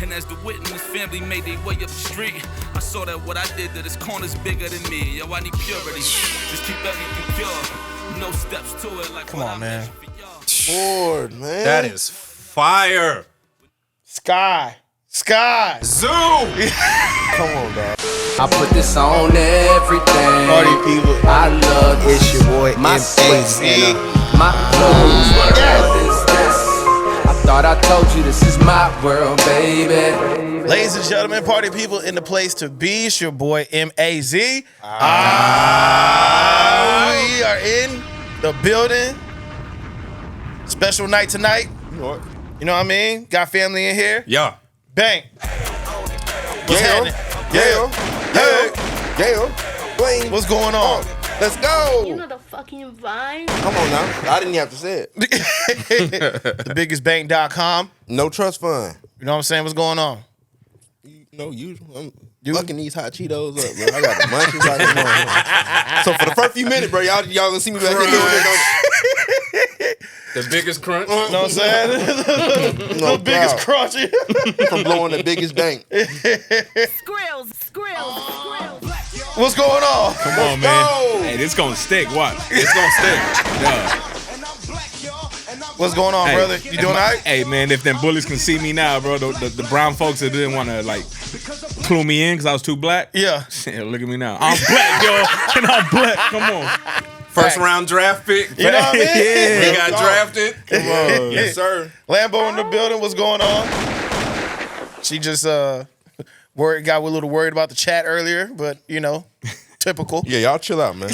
And as the witness family made their way up the street, I saw that what I did to this corner's bigger than me. Yo, I need purity. Just keep everything pure. No steps to it. Like, come on, man. Lord, man. That is fire. Skyzoo. Come on, dog. I put this on everything. Party people. I love It's your boy my MAZI. and my clothes. I thought I told you this is my world, baby. Ladies and gentlemen, party people in the place to be. It's your boy MAZI. We are in the building. Special night tonight. You know what? You know what I mean? Got family in here. Yeah. Bang. What's happening? Blame. What's going on? Let's go. You know the fucking vibe. Come on now. I didn't have to say it. Thebiggestbank.com. No trust fund. You know what I'm saying? What's going on? Usual. I'm fucking these hot Cheetos up, bro. I got the munchies like that. So for the first few minutes, bro, y'all gonna see me back here doing it. The biggest crunch. You know what I'm saying? No, the biggest crunchy. From blowing the biggest bank. Skrills. What's going on? Come on, man. Hey, this gonna stick. Watch. It's gonna stick. Yeah. What's going on, Hey, brother? You doing all right? Hey, man, if them bullies can see me now, bro, the brown folks that didn't want to, like, clue me in because I was too black. Yeah. Shit, look at me now. I'm black, yo. And I'm black. Come on. First round draft pick. You know what I mean? Yeah. We got drafted. Come on. Yes, sir. Lambo in the building. What's going on? She just got a little worried about the chat earlier, but you know, typical. Yeah, y'all chill out, man.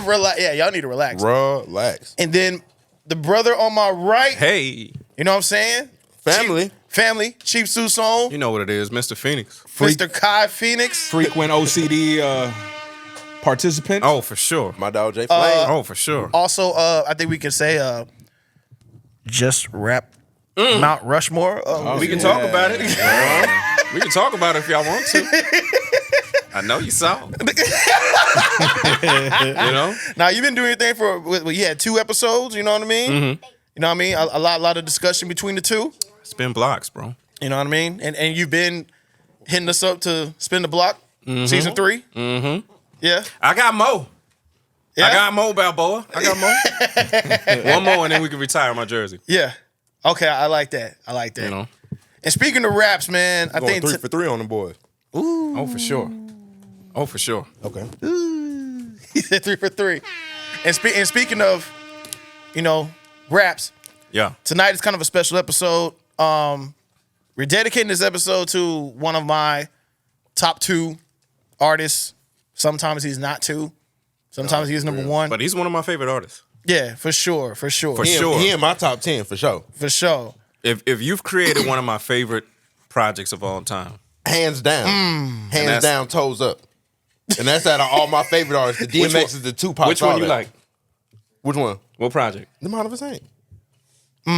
Relax. Yeah, y'all need to relax. Relax. And then the brother on my right, Hey. you know what I'm saying? Family. Chief Susone, You know what it is, Mr. Phoenix. Mr. Kai Phoenix. Frequent OCD participant. Oh, for sure. My dog J Flame. Oh, for sure. Also, I think we can say just rap Mount Rushmore. We can talk about it. We can talk about it if y'all want to. I know you saw. You know? Now, you've been doing your thing for, you had 2 episodes, you know what I mean? Mm-hmm. You know what I mean? A lot of discussion between the two. Spin blocks, bro. You know what I mean? And you've been hitting us up to Spin the Block, season 3. Mm-hmm. Yeah. I got Mo. Yeah? I got Mo, Balboa. I got Mo. One more, and then we can retire my jersey. Yeah. Okay, I like that. You know? And speaking of raps, man, I Going think 3 for 3 on the boys. Oh, for sure. Oh, for sure. Okay. he said 3 for 3. And speaking of, you know, raps, Yeah. tonight is kind of a special episode. We're dedicating this episode to one of my top 2 artists. Sometimes he's not 2. Sometimes he's number 1. But he's one of my favorite artists. Yeah, for sure. For He sure. in my top 10 for sure. For sure. If you've created one of my favorite projects of all time, Hands down. Hands that's- down, toes up. And that's out of all my favorite artists. The DMX is the Tupac. which one you like? Which one? What project? The Mind of a Saint. For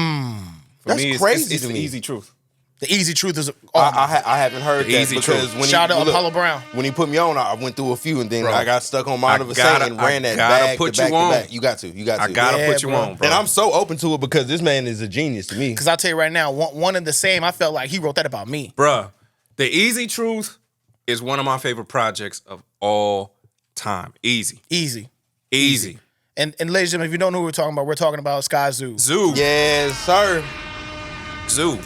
That's me, it's- crazy it's to the me. Easy truth. The Easy Truth is I haven't heard The that easy because truth. when Shout out look, Apollo Brown. When he put me on, I went through a few and then Bro, I got stuck on Mind of a Saint gotta- and ran I that gotta back put to back you on. to back. You got to. I gotta Yeah, put you bro. on, bro. And I'm so open to it because this man is a genius to me. Because I'll tell you right now, one and the same, I felt like he wrote that about me. Bruh, The Easy Truth is one of my favorite projects of all time. Easy. And ladies and gentlemen, if you don't know who we're talking about Skyzoo. Zoo. Yes, sir. Zoo.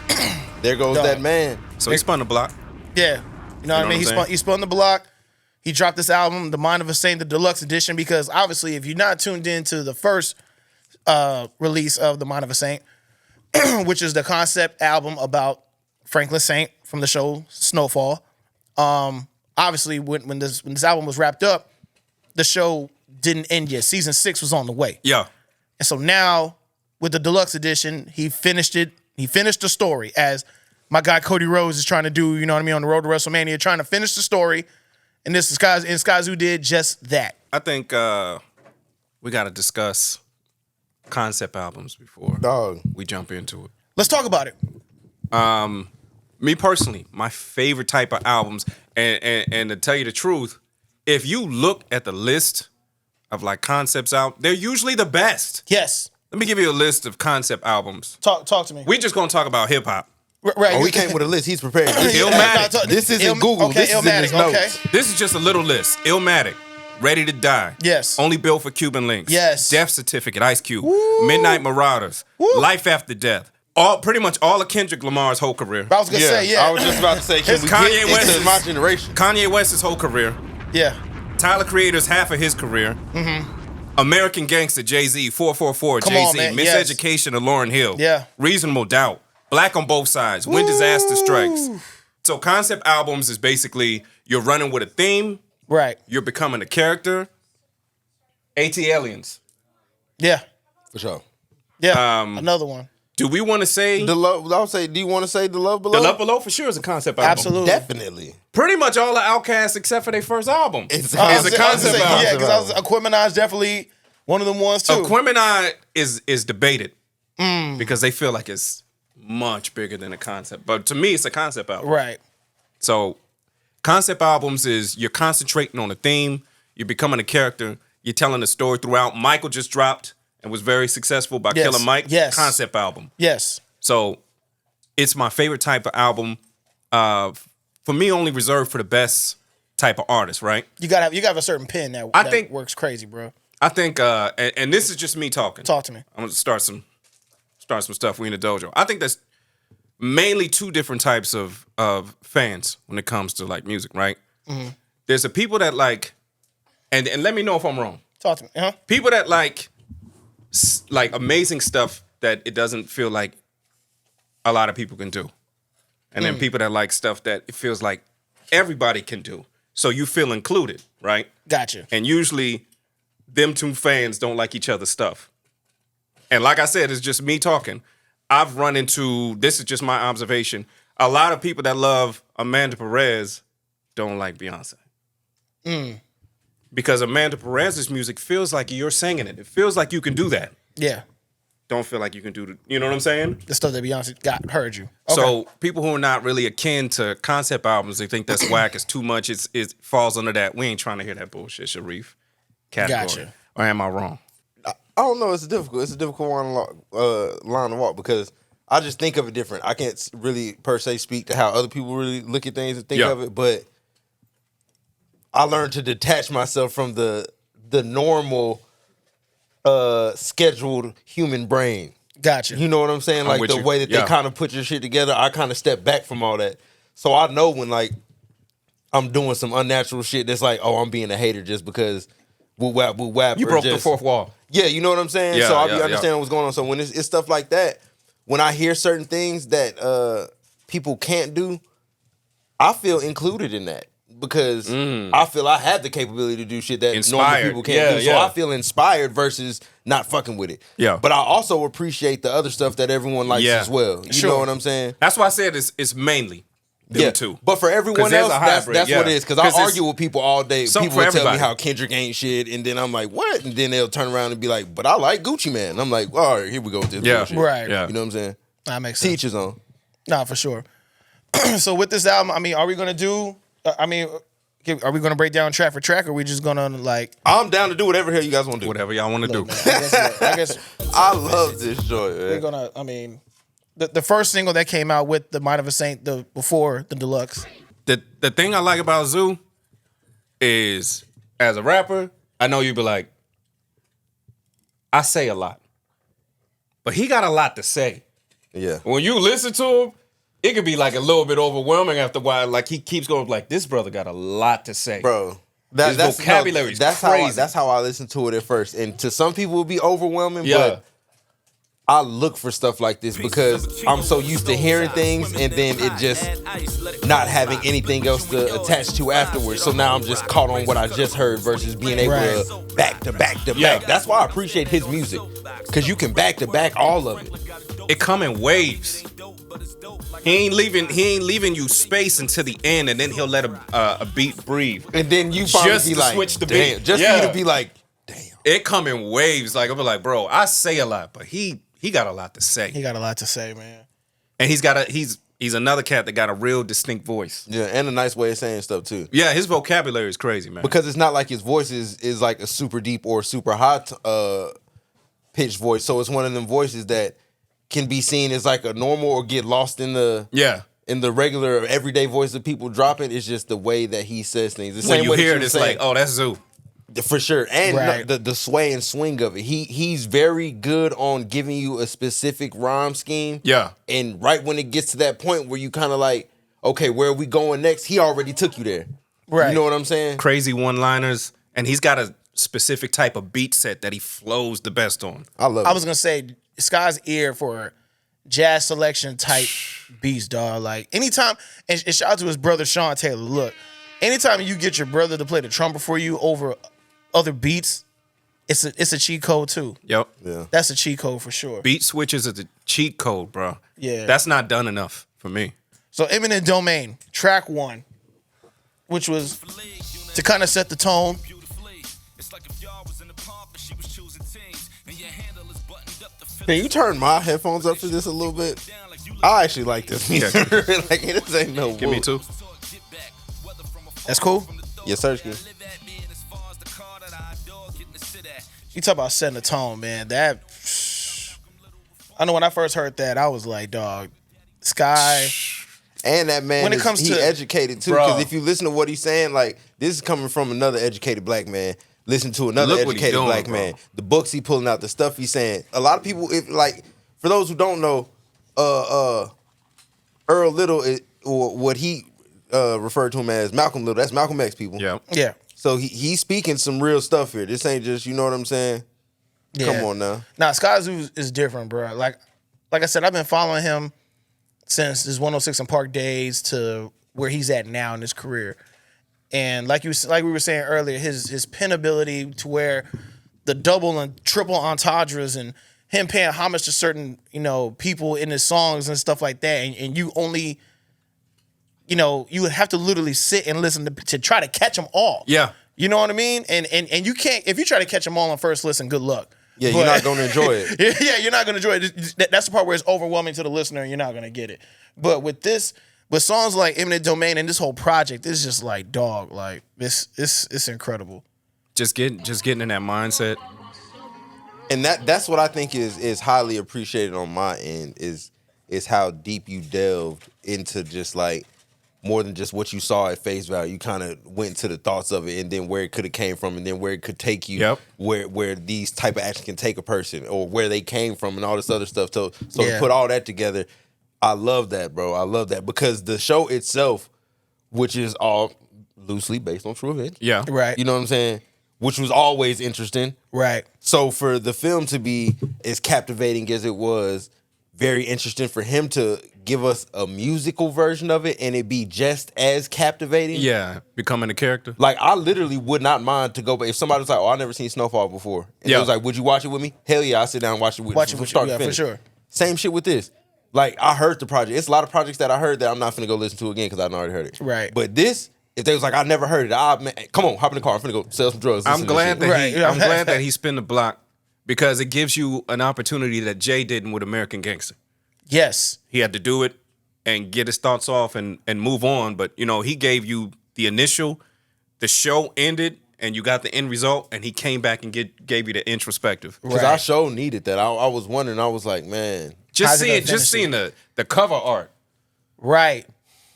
There goes Dog. that man. So he spun the block. Yeah. You know what I mean? what I'm saying? He spun the block. He dropped this album, The Mind of a Saint, the deluxe edition, because obviously if you're not tuned into the first release of The Mind of a Saint, which is the concept album about Franklin Saint from the show SNOWFALL, obviously when this album was wrapped up, the show didn't end yet. Season 6 was on the way. Yeah. And so now, with the deluxe edition, he finished it. He finished the story as my guy Cody Rhodes is trying to do, you know what I mean, on the road to WrestleMania, trying to finish the story. And this Skyzoo did just that. I think we got to discuss concept albums before Dog. we jump into it. Let's talk about it. Me personally, my favorite type of albums, and to tell you the truth, if you look at the list of like concepts out, they're usually the best. Yes. Let me give you a list of concept albums. Talk to me. We just gonna talk about hip hop. Right. Oh, he came with a list. He's prepared. Illmatic. This isn't Google. Okay, this is in his Illmatic. notes. Okay. This is just a little list. Illmatic, Ready to Die. Yes. Only built for Cuban Links. Yes. Death Certificate, Ice Cube. Midnight Marauders. Life After Death. Pretty much all of Kendrick Lamar's whole career. I was gonna say, yeah. I was just about to say, can we Kanye get West into my generation? Kanye West's whole career. Yeah. Tyler Creator's half of his career. American Gangster, Jay-Z, 444, Come on, Jay-Z, man. Yes. Miseducation of Lauryn Hill. Yeah. Reasonable Doubt. Black on Both Sides. When Disaster Strikes. So concept albums is basically you're running with a theme, Right. you're becoming a character. AT Aliens. Yeah. For sure. Yeah. Another one. Do we want to say The love. I would say, do you want to say The Love Below? The Love Below? For sure is a concept album. Absolutely. Definitely. Pretty much all the Outkast except for their first album. It's It's a concept album. Yeah, because Aquemini definitely one of them ones too. Aquemini is debated because they feel like it's much bigger than a concept. But to me, it's a concept album. Right. So concept albums is you're concentrating on a theme, you're becoming a character, you're telling a story throughout. Michael just dropped and was very successful by Yes. Killer Mike. Yes. Concept album. Yes. So it's my favorite type of album. For me, only reserved for the best type of artist, right? You gotta have a certain pen that think- works crazy, bro. I think, and this is just me talking. Talk to me. I'm gonna start some stuff. We in the dojo. I think there's mainly two different types of fans when it comes to like music, right? There's the people that like, and let me know if I'm wrong. Talk to me. Huh? People that like amazing stuff that it doesn't feel like a lot of people can do, and then people that like stuff that it feels like everybody can do, so you feel included, right? Gotcha. And usually, them two fans don't like each other's stuff. And like I said, it's just me talking. I've run into, this is just my observation, a lot of people that love Amanda Perez don't like Beyonce. Because Amanda Perez's music feels like you're singing it. It feels like you can do that. Yeah. Don't feel like you can do the, you know what I'm saying? The stuff that Beyonce heard you. Okay. So people who are not really akin to concept albums, they think that's whack, it's too much, it falls under that. We ain't trying to hear that bullshit, Sharif. Category. Gotcha. Or am I wrong? I don't know. It's a difficult line to walk because I just think of it different. I can't really per se speak to how other people really look at things and think of it, but I learned to detach myself from the normal scheduled human brain. Gotcha. You know what I'm saying? Like with the you. way that they kind of put your shit together, I kind of step back from all that. So I know when like I'm doing some unnatural shit that's like, oh, I'm being a hater just because woo wap. You broke the fourth wall. Yeah, you know what I'm saying? Yeah, so I'll be yeah, understanding what's going on. So when it's stuff like that, when I hear certain things that people can't do, I feel included in that. Because I feel I have the capability to do shit that normal people can't do. So I feel inspired versus not fucking with it. Yeah. But I also appreciate the other stuff that everyone likes as well. You know what I'm saying? That's why I said it's mainly them two. But for everyone there's else, a hybrid, that's what it is. Because I argue with people all day. something People will for tell me everybody. how Kendrick ain't shit, and then I'm like, what? And then they'll turn around and be like, but I like Gucci Man. And I'm like, all right, here we go with this bullshit. Right. Yeah. You know what I'm saying? That makes sense. Teach his own. Nah, for sure. So with this album, I mean, are we gonna do? Are we gonna break down track for track, or are we just gonna like? I'm down to do whatever hell you guys want to do. Whatever y'all want to do. I guess I love this joint, man. we're gonna. I mean, the first single that came out with the Mind of a Saint, before the Deluxe. The thing I like about Zoo is, as a rapper, I know you'd be like, I say a lot, but he got a lot to say. Yeah. When you listen to him, it could be like a little bit overwhelming after a while. Like he keeps going like, this brother got a lot to say, Bro. His vocabulary is crazy. That's how I listened to it at first. And to some people it would be overwhelming, Yeah. but I look for stuff like this because I'm so used to hearing things and then it just not having anything else to attach to afterwards. So now I'm just caught on what I just heard versus being able to back to back to back. That's why I appreciate his music, because you can back to back all of it. It come in waves. He ain't leaving you space until the end, and then he'll let a beat breathe. And then you finally Just be to like, switch the damn. beat. Just for you to be like, damn. It come in waves. Like, I'm like, bro, I say a lot, but he got a lot to say. He got a lot to say, man. And he's another cat that got a real distinct voice. Yeah, and a nice way of saying stuff too. Yeah, his vocabulary is crazy, man. Because it's not like his voice is like a super deep or super high pitched voice. So it's one of them voices that can be seen as like a normal or get lost in the regular everyday voice of people dropping. It's just the way that he says things. The When same you way that hear it, was it's saying. like, oh, that's Zoo. For sure. And Right. the sway and swing of it. He's very good on giving you a specific rhyme scheme. Yeah. And right when it gets to that point where you kind of like, okay, where are we going next? He already took you there. Right. You know what I'm saying? Crazy one-liners. And he's got a specific type of beat set that he flows the best on. I love I it. was gonna say Sky's ear for jazz selection type beats, dog. Like anytime, and shout out to his brother Sean Taylor. Look, anytime you get your brother to play the trumpet for you over other beats, it's a cheat code too. Yep. Yeah. That's a cheat code for sure. Beat switches is a cheat code, bro. Yeah. That's not done enough for me. So Eminent Domain, track 1, which was to kind of set the tone. Can you turn my headphones up for this a little bit? I actually like this music. Like, this ain't no Give me whoop. 2. That's cool. Yes, sir. Ski. You talk about setting the tone, man. That I know when I first heard that, I was like, dog, Sky. And that man, When it comes he to- educated too. Bro. Because if you listen to what he's saying, like, this is coming from another educated black man. Listen to another Look what he educated doing, black bro. man. The books he pulling out, the stuff he's saying. A lot of people, if like, for those who don't know, Earl Little, or what he referred to him as Malcolm Little. That's Malcolm X, people. Yeah. Yeah. So he's speaking some real stuff here. This ain't just, you know what I'm saying? Yeah. Come on now. Nah, Skyzoo is different, bro. Like I said, I've been following him since his 106 and Park days to where he's at now in his career. And like we were saying earlier, his pen ability to where the double and triple entendres and him paying homage to certain, people in his songs and stuff like that, and you only, you would have to literally sit and listen to try to catch them all. Yeah. You know what I mean? And you can't, if you try to catch them all on first listen, good luck. Yeah, you're not going to enjoy it. Yeah, you're not going to enjoy it. That's the part where it's overwhelming to the listener and you're not going to get it. But with songs like Eminent Domain and this whole project, it's just like, dog, like, it's incredible. Just getting in that mindset. And that's what I think is highly appreciated on my end is how deep you delved into just like more than just what you saw at face value. You kind of went into the thoughts of it and then where it could have came from and then where it could take you. Yep. Where these type of actions can take a person or where they came from and all this other stuff. So Yeah. to put all that together, I love that, bro. I love that because the show itself, which is all loosely based on true events. Yeah. Right. You know what I'm saying? Which was always interesting. Right. So for the film to be as captivating as it was, very interesting for him to give us a musical version of it and it be just as captivating. Yeah. Becoming a character. Like, I literally would not mind to go back. If somebody was like, oh, I never seen Snowfall before. And Yeah. it was like, would you watch it with me? Hell yeah, I'll sit down and watch it with Watch you it from with start you, to yeah, for finish. sure. Same shit with this. Like, I heard the project. It's a lot of projects that I heard that I'm not finna go listen to again because I already heard it. Right. But this, if they was like, I never heard it, man, come on, hop in the car. I'm finna go sell some drugs. I'm listen to this glad shit. that Right, yeah. I'm glad that he spin the block because it gives you an opportunity that Jay didn't with American Gangster. Yes. He had to do it and get his thoughts off and move on. But, he gave you the initial, the show ended, and you got the end result, and he came back and gave you the introspective. Because our show needed that. I was wondering, I was like, man. How's it gonna Seeing finish the cover art, Right.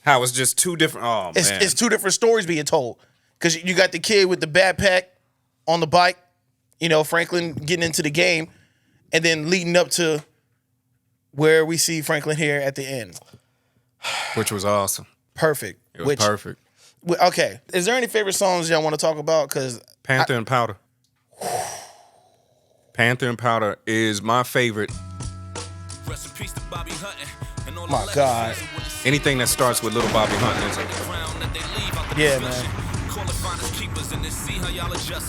how it's just two different, man. It's two different stories being told. Because you got the kid with the backpack on the bike, Franklin getting into the game, and then leading up to where we see Franklin here at the end. Which was awesome. Perfect. It was perfect. Okay. Is there any favorite songs y'all want to talk about? Because Panther and Powder. Panther and Powder is my favorite. my God. Anything that starts with Little Bobby Hunting is like, Yeah, man.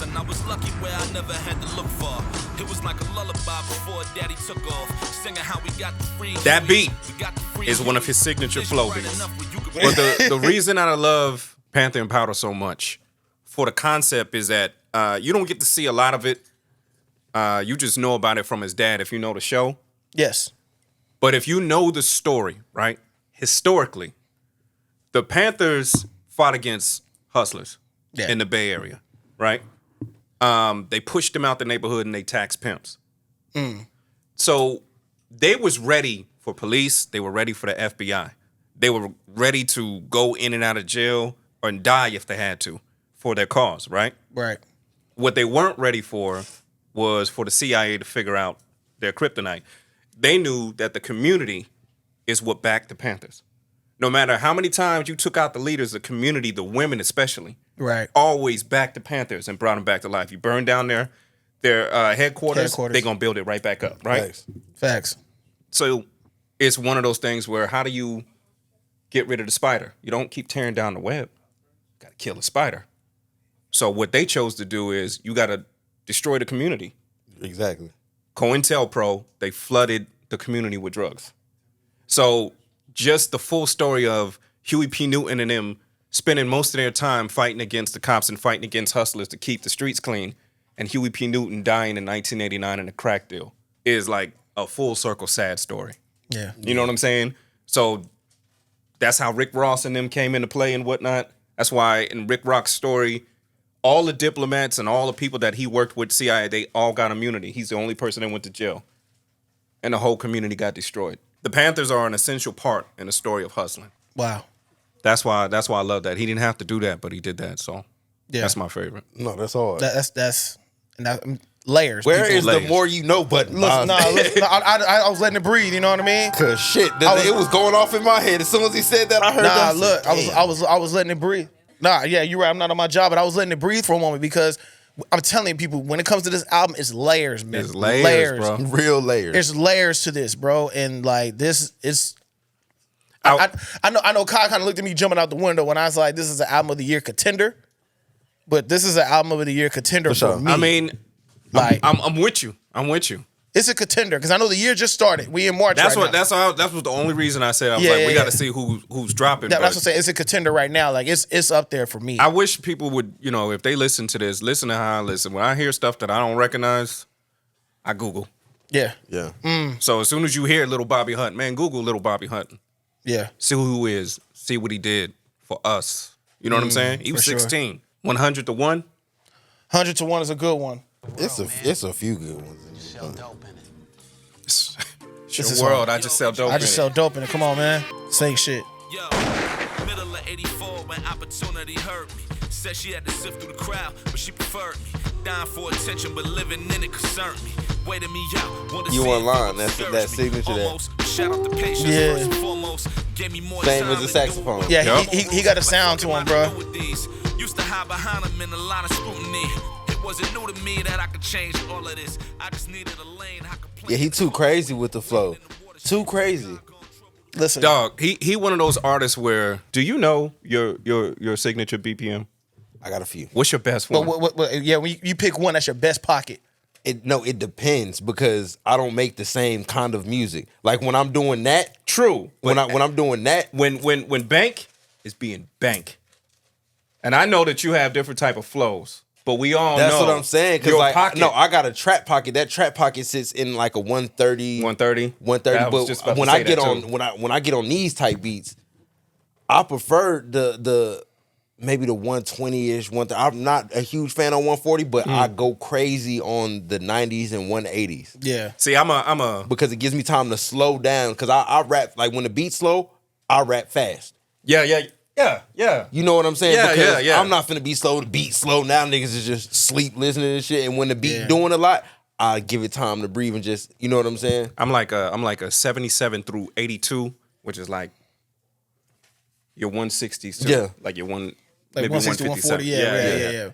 And I was lucky where I never had to look for. It was like a lullaby before Daddy took off. Singing how we got the free. that beat is one of his signature flow beats. But the reason I love Panther and Powder so much for the concept is that you don't get to see a lot of it. You just know about it from his dad if you know the show. Yes. But if you know the story, right, historically, the Panthers fought against hustlers in the Bay Area, right? They pushed them out the neighborhood and they taxed pimps. So they was ready for police. They were ready for the FBI. They were ready to go in and out of jail or die if they had to for their cause, right? Right. What they weren't ready for was for the CIA to figure out their kryptonite. They knew that the community is what backed the Panthers. No matter how many times you took out the leaders, the community, the women especially, Right. always backed the Panthers and brought them back to life. You burn down their headquarters, they're going to build it right back up, right? Facts. So it's one of those things where how do you get rid of the spider? You don't keep tearing down the web. You got to kill the spider. So what they chose to do is you got to destroy the community. Exactly. COINTELPRO, they flooded the community with drugs. So just the full story of Huey P. Newton and them spending most of their time fighting against the cops and fighting against hustlers to keep the streets clean, and Huey P. Newton dying in 1989 in a crack deal is like a full circle sad story. Yeah. You know what I'm saying? So that's how Rick Ross and them came into play and whatnot. That's why in Rick Rock's story, all the diplomats and all the people that he worked with CIA, they all got immunity. He's the only person that went to jail. And the whole community got destroyed. The Panthers are an essential part in the story of hustling. Wow. That's why I love that. He didn't have to do that, but he did that. So that's my favorite. No, that's hard. That's layers. Where people. is the more you know button? Listen, I was letting it breathe. You know what I mean? Cause shit, it was going off in my head as soon as he said that. I heard. Nah, that. look, I was letting it breathe. Nah, yeah, you're right. I'm not on my job, but I was letting it breathe for a moment because I'm telling people when it comes to this album, it's layers, man. It's layers, bro. Real layers. There's layers to this, bro, and like this is. I know. Kyle kind of looked at me jumping out the window when I was like, "This is an album of the year contender," but this is an album of the year contender for me. I mean, like I'm with you. I'm with you. It's a contender because I know the year just started. We in March. That now. was the only reason I said we got to see who's dropping. That's what I'm saying. It's a contender right now. Like it's up there for me. I wish people would, if they listen to this, listen to how I listen. When I hear stuff that I don't recognize, I Google. Yeah. So as soon as you hear Little Bobby Hunt, man, Google Little Bobby Hunt. Yeah. See who he is. See what he did for us. You know what I'm saying? He was 16. 100 to 1. 100 to 1 is a good one. It's a few good ones. It's your world. I just sell dope. I just sell dope in it. Come on, man. Sing shit. Yo, middle of 84 when opportunity hurt me. Said she had to sift through the crowd, but she preferred me. Dying for attention, but living in it concerned me. Waited me out. You online? That's that signature. Almost. Shout out the patience. Yeah. First and foremost, gave me more Same time as the to saxophone. do it. Yeah, he got a sound to him, bro. Used to hide behind him in a lot of scrutiny. It wasn't new to me that I could change all of this. I just needed a lane I could play. Yeah, he too crazy with the flow. Too crazy. Listen, Dog, he one of those artists where, do you know your signature BPM? I got a few. What's your best one? yeah, when you pick one, that's your best pocket. It depends because I don't make the same kind of music. Like when I'm doing that, True. when I'm doing that, when bank is being bank, and I know that you have different type of flows, but we all that's know what I'm saying. Because your like, pocket, I got a trap pocket. That trap pocket sits in like a 130. 130. 130. I was just about But when to I say get that on too. when I get on these type beats, I prefer the maybe the 120-ish. I'm not a huge fan on 140, but I go crazy on the 90s and 180s. Yeah. See, I'm a Because it gives me time to slow down. Because I rap, like when the beat's slow, I rap fast. yeah. You know what I'm saying? Yeah, because yeah. I'm not finna be slow. The beat slow. Now niggas is just sleep listening to shit. And when the beat doing a lot, I give it time to breathe and just, you know what I'm saying? I'm like a 77 through 82, which is like your 160s too. Yeah. Like your maybe 160, 140. 157. Yeah.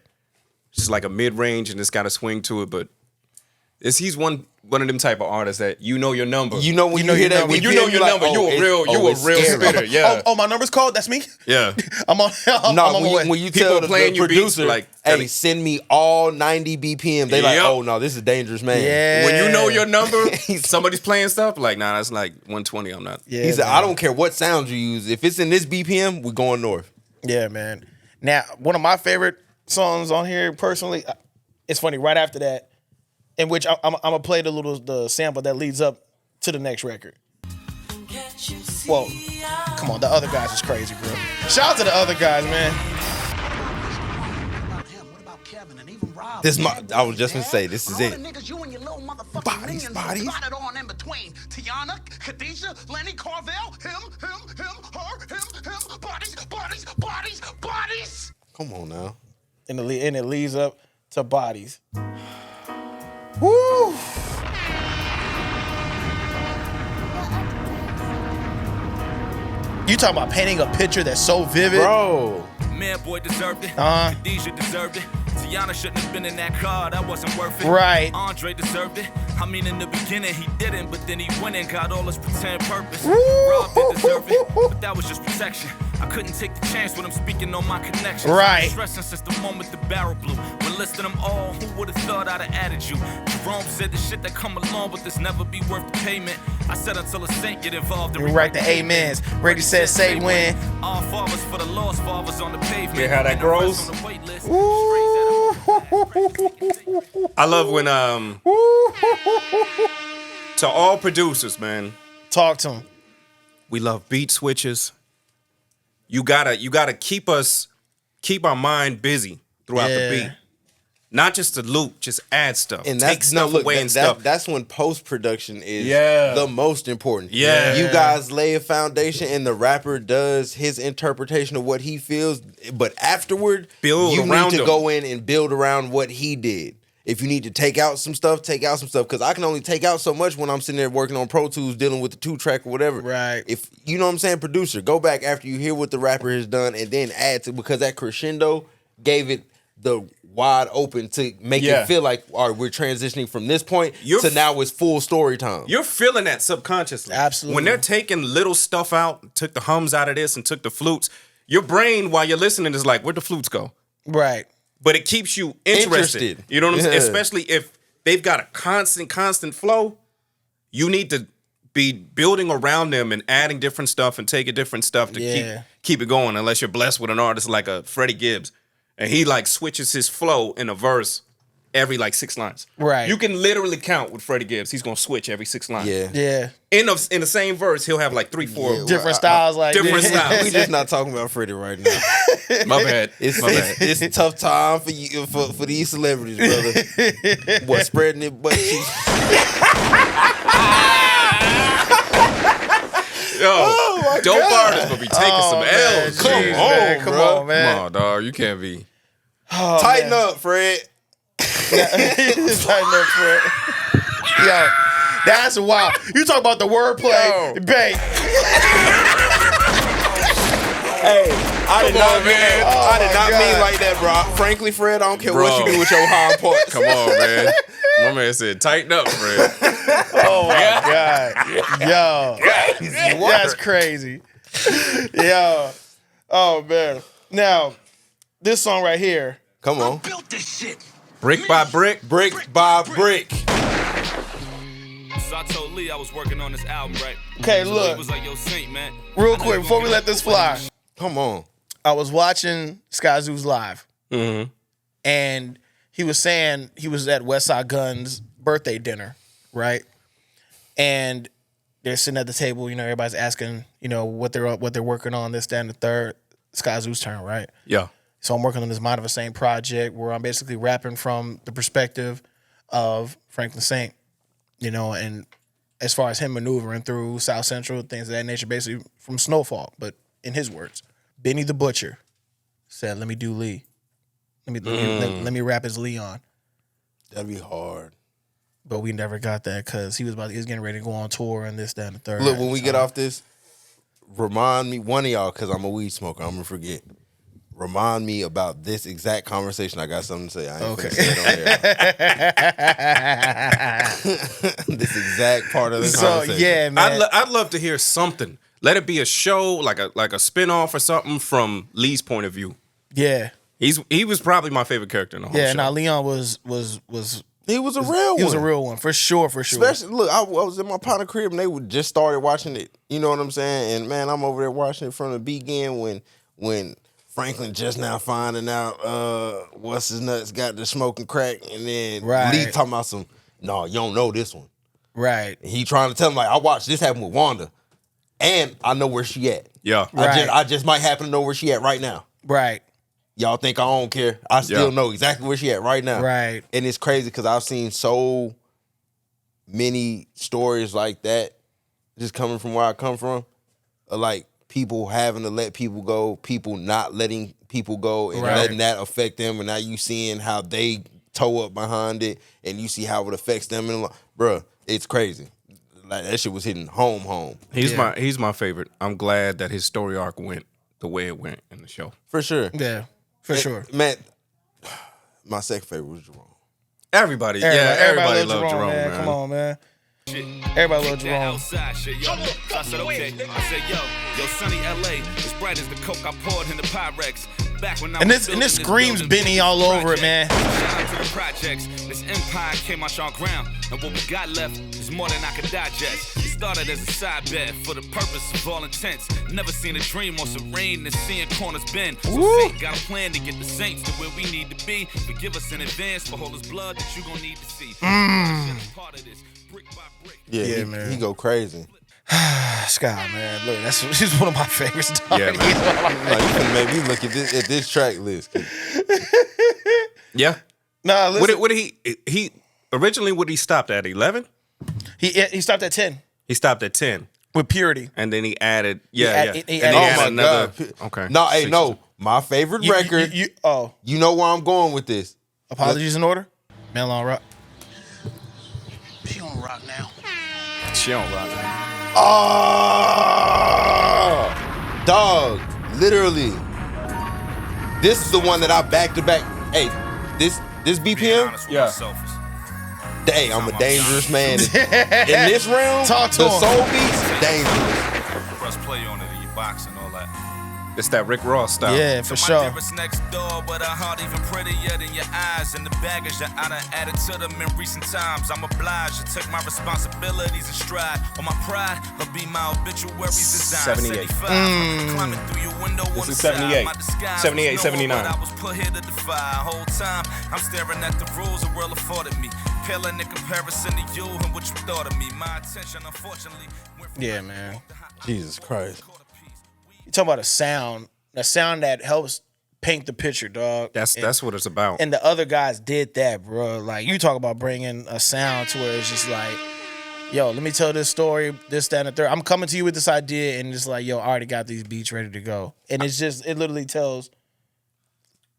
It's like a mid range and it's got a swing to it, but he's one of them type of artists that you know your number. You know when you hear that, when you know your number, you a real spitter. Yeah. Oh, my number's called? That's me? Yeah. I'm on my way. when you People tell playing the your beats, producer, like, hey, send me all 90 BPM. They like, Yep. oh no, this is dangerous, man. Yeah. When you know your number, somebody's playing stuff like, nah, that's like 120. I'm not. Yeah, He said, man. I don't care what sound you use. If it's in this BPM, we're going north. Yeah, man. Now, one of my favorite songs on here, personally, it's funny, right after that, in which I'm gonna play the sample that leads up to the next record. Well, come on, the other guys is crazy, bro. Shout out to the other guys, man. I was just gonna say, this is it. Bodies. Tiana, Khadijah, Lenny, Carvel, him, her, him, bodies. Come on now. And it leads up to bodies. Woo! You talking about painting a picture that's so vivid, Bro. Man, boy deserved it. Uh-huh. Khadijah deserved it. Tiana shouldn't have been in that car. That wasn't worth it. Right. Andre deserved it. I mean, in the beginning, he didn't, but then he went and got all his pretend purpose. Woo! Rob did deserve it, but that was just protection. I couldn't take the chance with him speaking on my connections. Right. I've been stressing since the moment the barrel blew. When listing them all, who would have thought I'd have added you? Jerome said the shit that come along with this never be worth the payment. I said until a saint get involved. We write the amens. Brady said, say when. All fathers for the lost fathers on the pavement. Hear how that And the rest grows? on the wait list. I love when to all producers, man, Talk to him. we love beat switches. You gotta keep our mind busy throughout the beat. Not just the loop, just add stuff. And take stuff away and stuff. That's when post-production is Yeah. the most important. Yeah. You guys lay a foundation and the rapper does his interpretation of what he feels, but afterward, Build you around need to him. go in and build around what he did. If you need to take out some stuff, take out some stuff. Because I can only take out so much when I'm sitting there working on Pro Tools, dealing with the 2-track or whatever. Right. If you know what I'm saying, producer, go back after you hear what the rapper has done and then add to, because that crescendo gave it the wide open to make it feel like, all right, we're transitioning from this point to now it's full story time. You're feeling that subconsciously. Absolutely. When they're taking little stuff out, took the hums out of this and took the flutes, your brain while you're listening is like, where'd the flutes go? Right. But it keeps you interested. You know what I'm saying? Yeah. Especially if they've got a constant flow, you need to be building around them and adding different stuff and taking different stuff to keep it going, unless you're blessed with an artist like a Freddie Gibbs. And he like switches his flow in a verse every like 6 lines. Right. You can literally count with Freddie Gibbs. He's gonna switch every 6 lines. Yeah. Yeah. In the same verse, he'll have like 3-4 Different styles like different this. styles. We just not talking about Freddie right now. My bad. It's a tough time for you for these celebrities, brother. What, spreading it butt cheeks? Yo, dope artists but be taking some L's. Come Jeez, on, man. Come bro. on, man. Come on, dog. You can't be. Tighten up, Fred. Tighten up, Fred. Yo, that's wild. You talk about the wordplay, babe. Hey, I did not Oh, mean like that, bro. Frankly, Fred, I don't care Bro. what you do with your hind parts. Come on, man. My man said, tighten up, Fred. Oh my God. Yo. That's crazy. Yo. Oh man. Now, this song right here. Come on. Built this shit. Brick by brick. Brick by brick. So I told Lee I was working on this album, right? Okay, So look. Lee was like, yo, Saint, man. Real quick, before we let this fly. Come on. I was watching Skyzoo's live. Mm-hmm. And he was saying he was at Westside Gunn's birthday dinner, right? And they're sitting at the table, you know, everybody's asking, you know, what they're working on, this, that, and the third. Skyzoo's turn, right? Yeah. So I'm working on this Mind of a Saint project where I'm basically rapping from the perspective of Franklin Saint, you know, and as far as him maneuvering through South Central, things of that nature, basically from Snowfall. But in his words, Benny the Butcher said, let me do Lee. Let me rap as Leon. That'd be hard. But we never got that because he was getting ready to go on tour and this, that, and the third. Look, when we get off this, remind me, one of y'all, because I'm a weed smoker, I'm going to forget. Remind me about this exact conversation. I got something to say. I ain't Okay. finna say it on here. This exact part of the So conversation. yeah, man. I'd love to hear something. Let it be a show, like a spin-off or something from Lee's point of view. Yeah. He was probably my favorite character in the whole Yeah, show. now Leon was He was a real one. he was a real one for sure. Especially, look, I was in my partner crib and they would just started watching it. You know what I'm saying? And man, I'm over there watching it from the beginning when Franklin just now finding out what's his nuts got the smoking crack, and then Right. Lee talking about some, no, you don't know this one. Right. And he trying to tell him like, I watched this happen with Wanda, and I know where she at. Yeah. Right. I just might happen to know where she at right now. Right. Y'all think I don't care? I still Yeah. know exactly where she at right now. Right. And it's crazy because I've seen so many stories like that just coming from where I come from, like people having to let people go, people not letting people go, and letting that affect them, and now you seeing how they toe up behind it, and you see how it affects them, and bruh, it's crazy. Like that shit was hitting home. He's my favorite. I'm glad that his story arc went the way it went in the show. For sure. Yeah, for sure. Man, my second favorite was Jerome. Everybody loved Jerome, man. Come on, man. Everybody loves Jerome. Outside shit, yo. So I said, okay. I said, yo, sunny LA, as bright as the coke I poured in the Pyrex. Back when I And this screams Benny all over it, man. Shout out to the projects. This empire came out our ground, and what we got left is more than I could digest. It started as a side bet for the purpose of all intents. Never seen a dream more serene than seeing corners bend. So fate got a plan to get the Saints to where we need to be. Forgive us in advance for all this blood that you gon' need to see. Part of this, brick by brick. Yeah, man. He go crazy. Sky, man. Look, she's one of my favorites. Dog. Yeah, man. Like, you can maybe look at this track list. Yeah. Nah, listen. What did he originally? What he stopped at 11? He stopped at 10 He stopped at 10 with Purity. and then he added he and he added- added Oh my another. God. Okay. No, hey, 6. no. My favorite record. You know where I'm going with this. Apologies in order. Melon Rock. She on rock now. She don't rock. Man. Oh, dog, literally. This is the one that I back to back. Hey, this BPM. Yeah. Hey, I'm a dangerous man. In this realm, Talk to the him. soul beats dangerous. Press play on it in your box and all that. It's that Rick Ross style. Yeah, for My sure. dearest next door, but her heart even prettier than your eyes and the baggage that I done added to them in recent times. I'm obliged to take my responsibilities in stride. On my pride, I'll be my obituary's design. 78. Climbing through your window This on is the side. 78. My disguise 78, was knowing 79. what I was put here to defy. Whole time, I'm staring at the rules the world afforded me. Paling in comparison to you and what you thought of me. My attention, unfortunately, went from Yeah, man. Jesus Christ. You talking about a sound that helps paint the picture, dog. That's what it's about. And the other guys did that, bro. Like, you talk about bringing a sound to where it's just like, yo, let me tell this story, this, that, and the third. I'm coming to you with this idea, and it's like, yo, I already got these beats ready to go. And it's just, it literally tells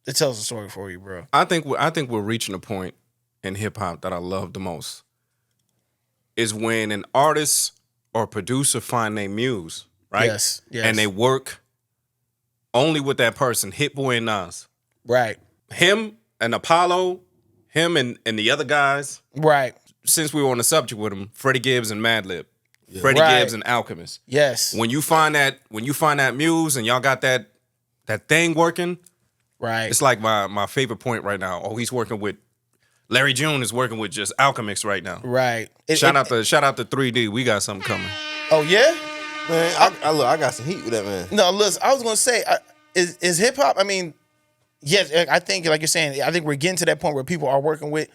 the story for you, bro. I think we're reaching a point in hip hop that I love the most. Is when an artist or producer find their muse, right? Yes. And they work only with that person, Hit Boy and Nas. Right. Him and Apollo, him and the other guys. Right. Since we were on the subject with him, Freddie Gibbs and Madlib. Freddie Right. Gibbs and Alchemist. Yes. When you find that muse and y'all got that thing working, Right. it's like my favorite point right now. Oh, he's working with Larry June is working with just Alchemist right now. Right. Shout out to 3D. We got something coming. Oh, yeah? Man, I got some heat with that, man. No, listen, I was going to say, is hip hop, I mean, yes, I think, like you're saying, I think we're getting to that point where people are working with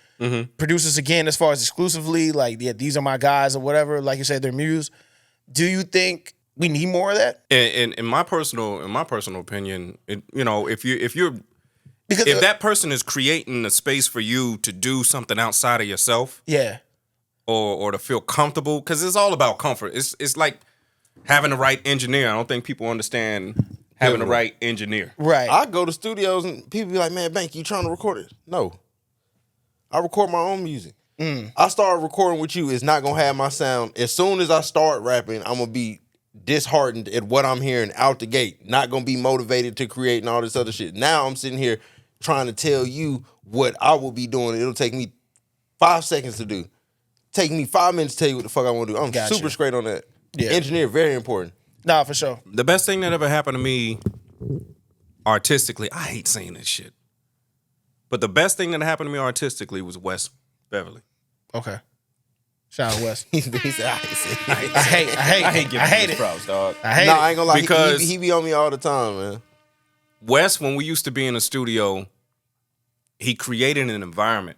producers again, as far as exclusively, like, yeah, these are my guys or whatever, like you said, their muse. Do you think we need more of that? In my personal opinion, Because if that person is creating a space for you to do something outside of yourself, yeah, or to feel comfortable, because it's all about comfort. It's like having the right engineer. I don't think people understand having the right engineer. right. I go to studios and people be like, man, Bank, you trying to record it? No. I record my own music. I start recording with you, it's not going to have my sound. As soon as I start rapping, I'm going to be disheartened at what I'm hearing out the gate. Not going to be motivated to create and all this other shit. Now I'm sitting here trying to tell you what I will be doing. It'll take me 5 seconds to do. Take me 5 minutes to tell you what the fuck I want to do. I'm Gotcha. super straight on that. Yeah. Engineer, very important. Nah, for sure. The best thing that ever happened to me artistically, I hate saying this shit, but the best thing that happened to me artistically was Wes Beverly. Okay. Shout out Wes. He said, I hate it. I hate it. props, dog. I hate No, it. I ain't gonna lie. Because- He be on me all the time, man. Wes, when we used to be in the studio, he created an environment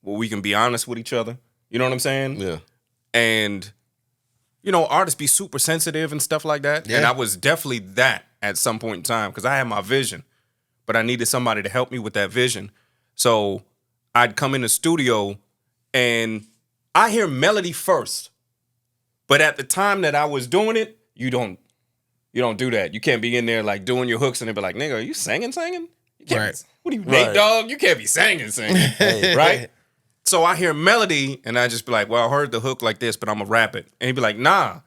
where we can be honest with each other. You know what I'm saying? Yeah. And, artists be super sensitive and stuff like that. Yeah. And I was definitely that at some point in time because I had my vision, but I needed somebody to help me with that vision. So I'd come in the studio and I hear melody first. But at the time that I was doing it, you don't do that. You can't be in there like doing your hooks and they be like, nigga, are you singing? You can't Right. what are you, Nate Dogg? You can't be singing. Right? So I hear melody and I just be like, well, I heard the hook like this, but I'm gonna rap it. And he'd be like, nah,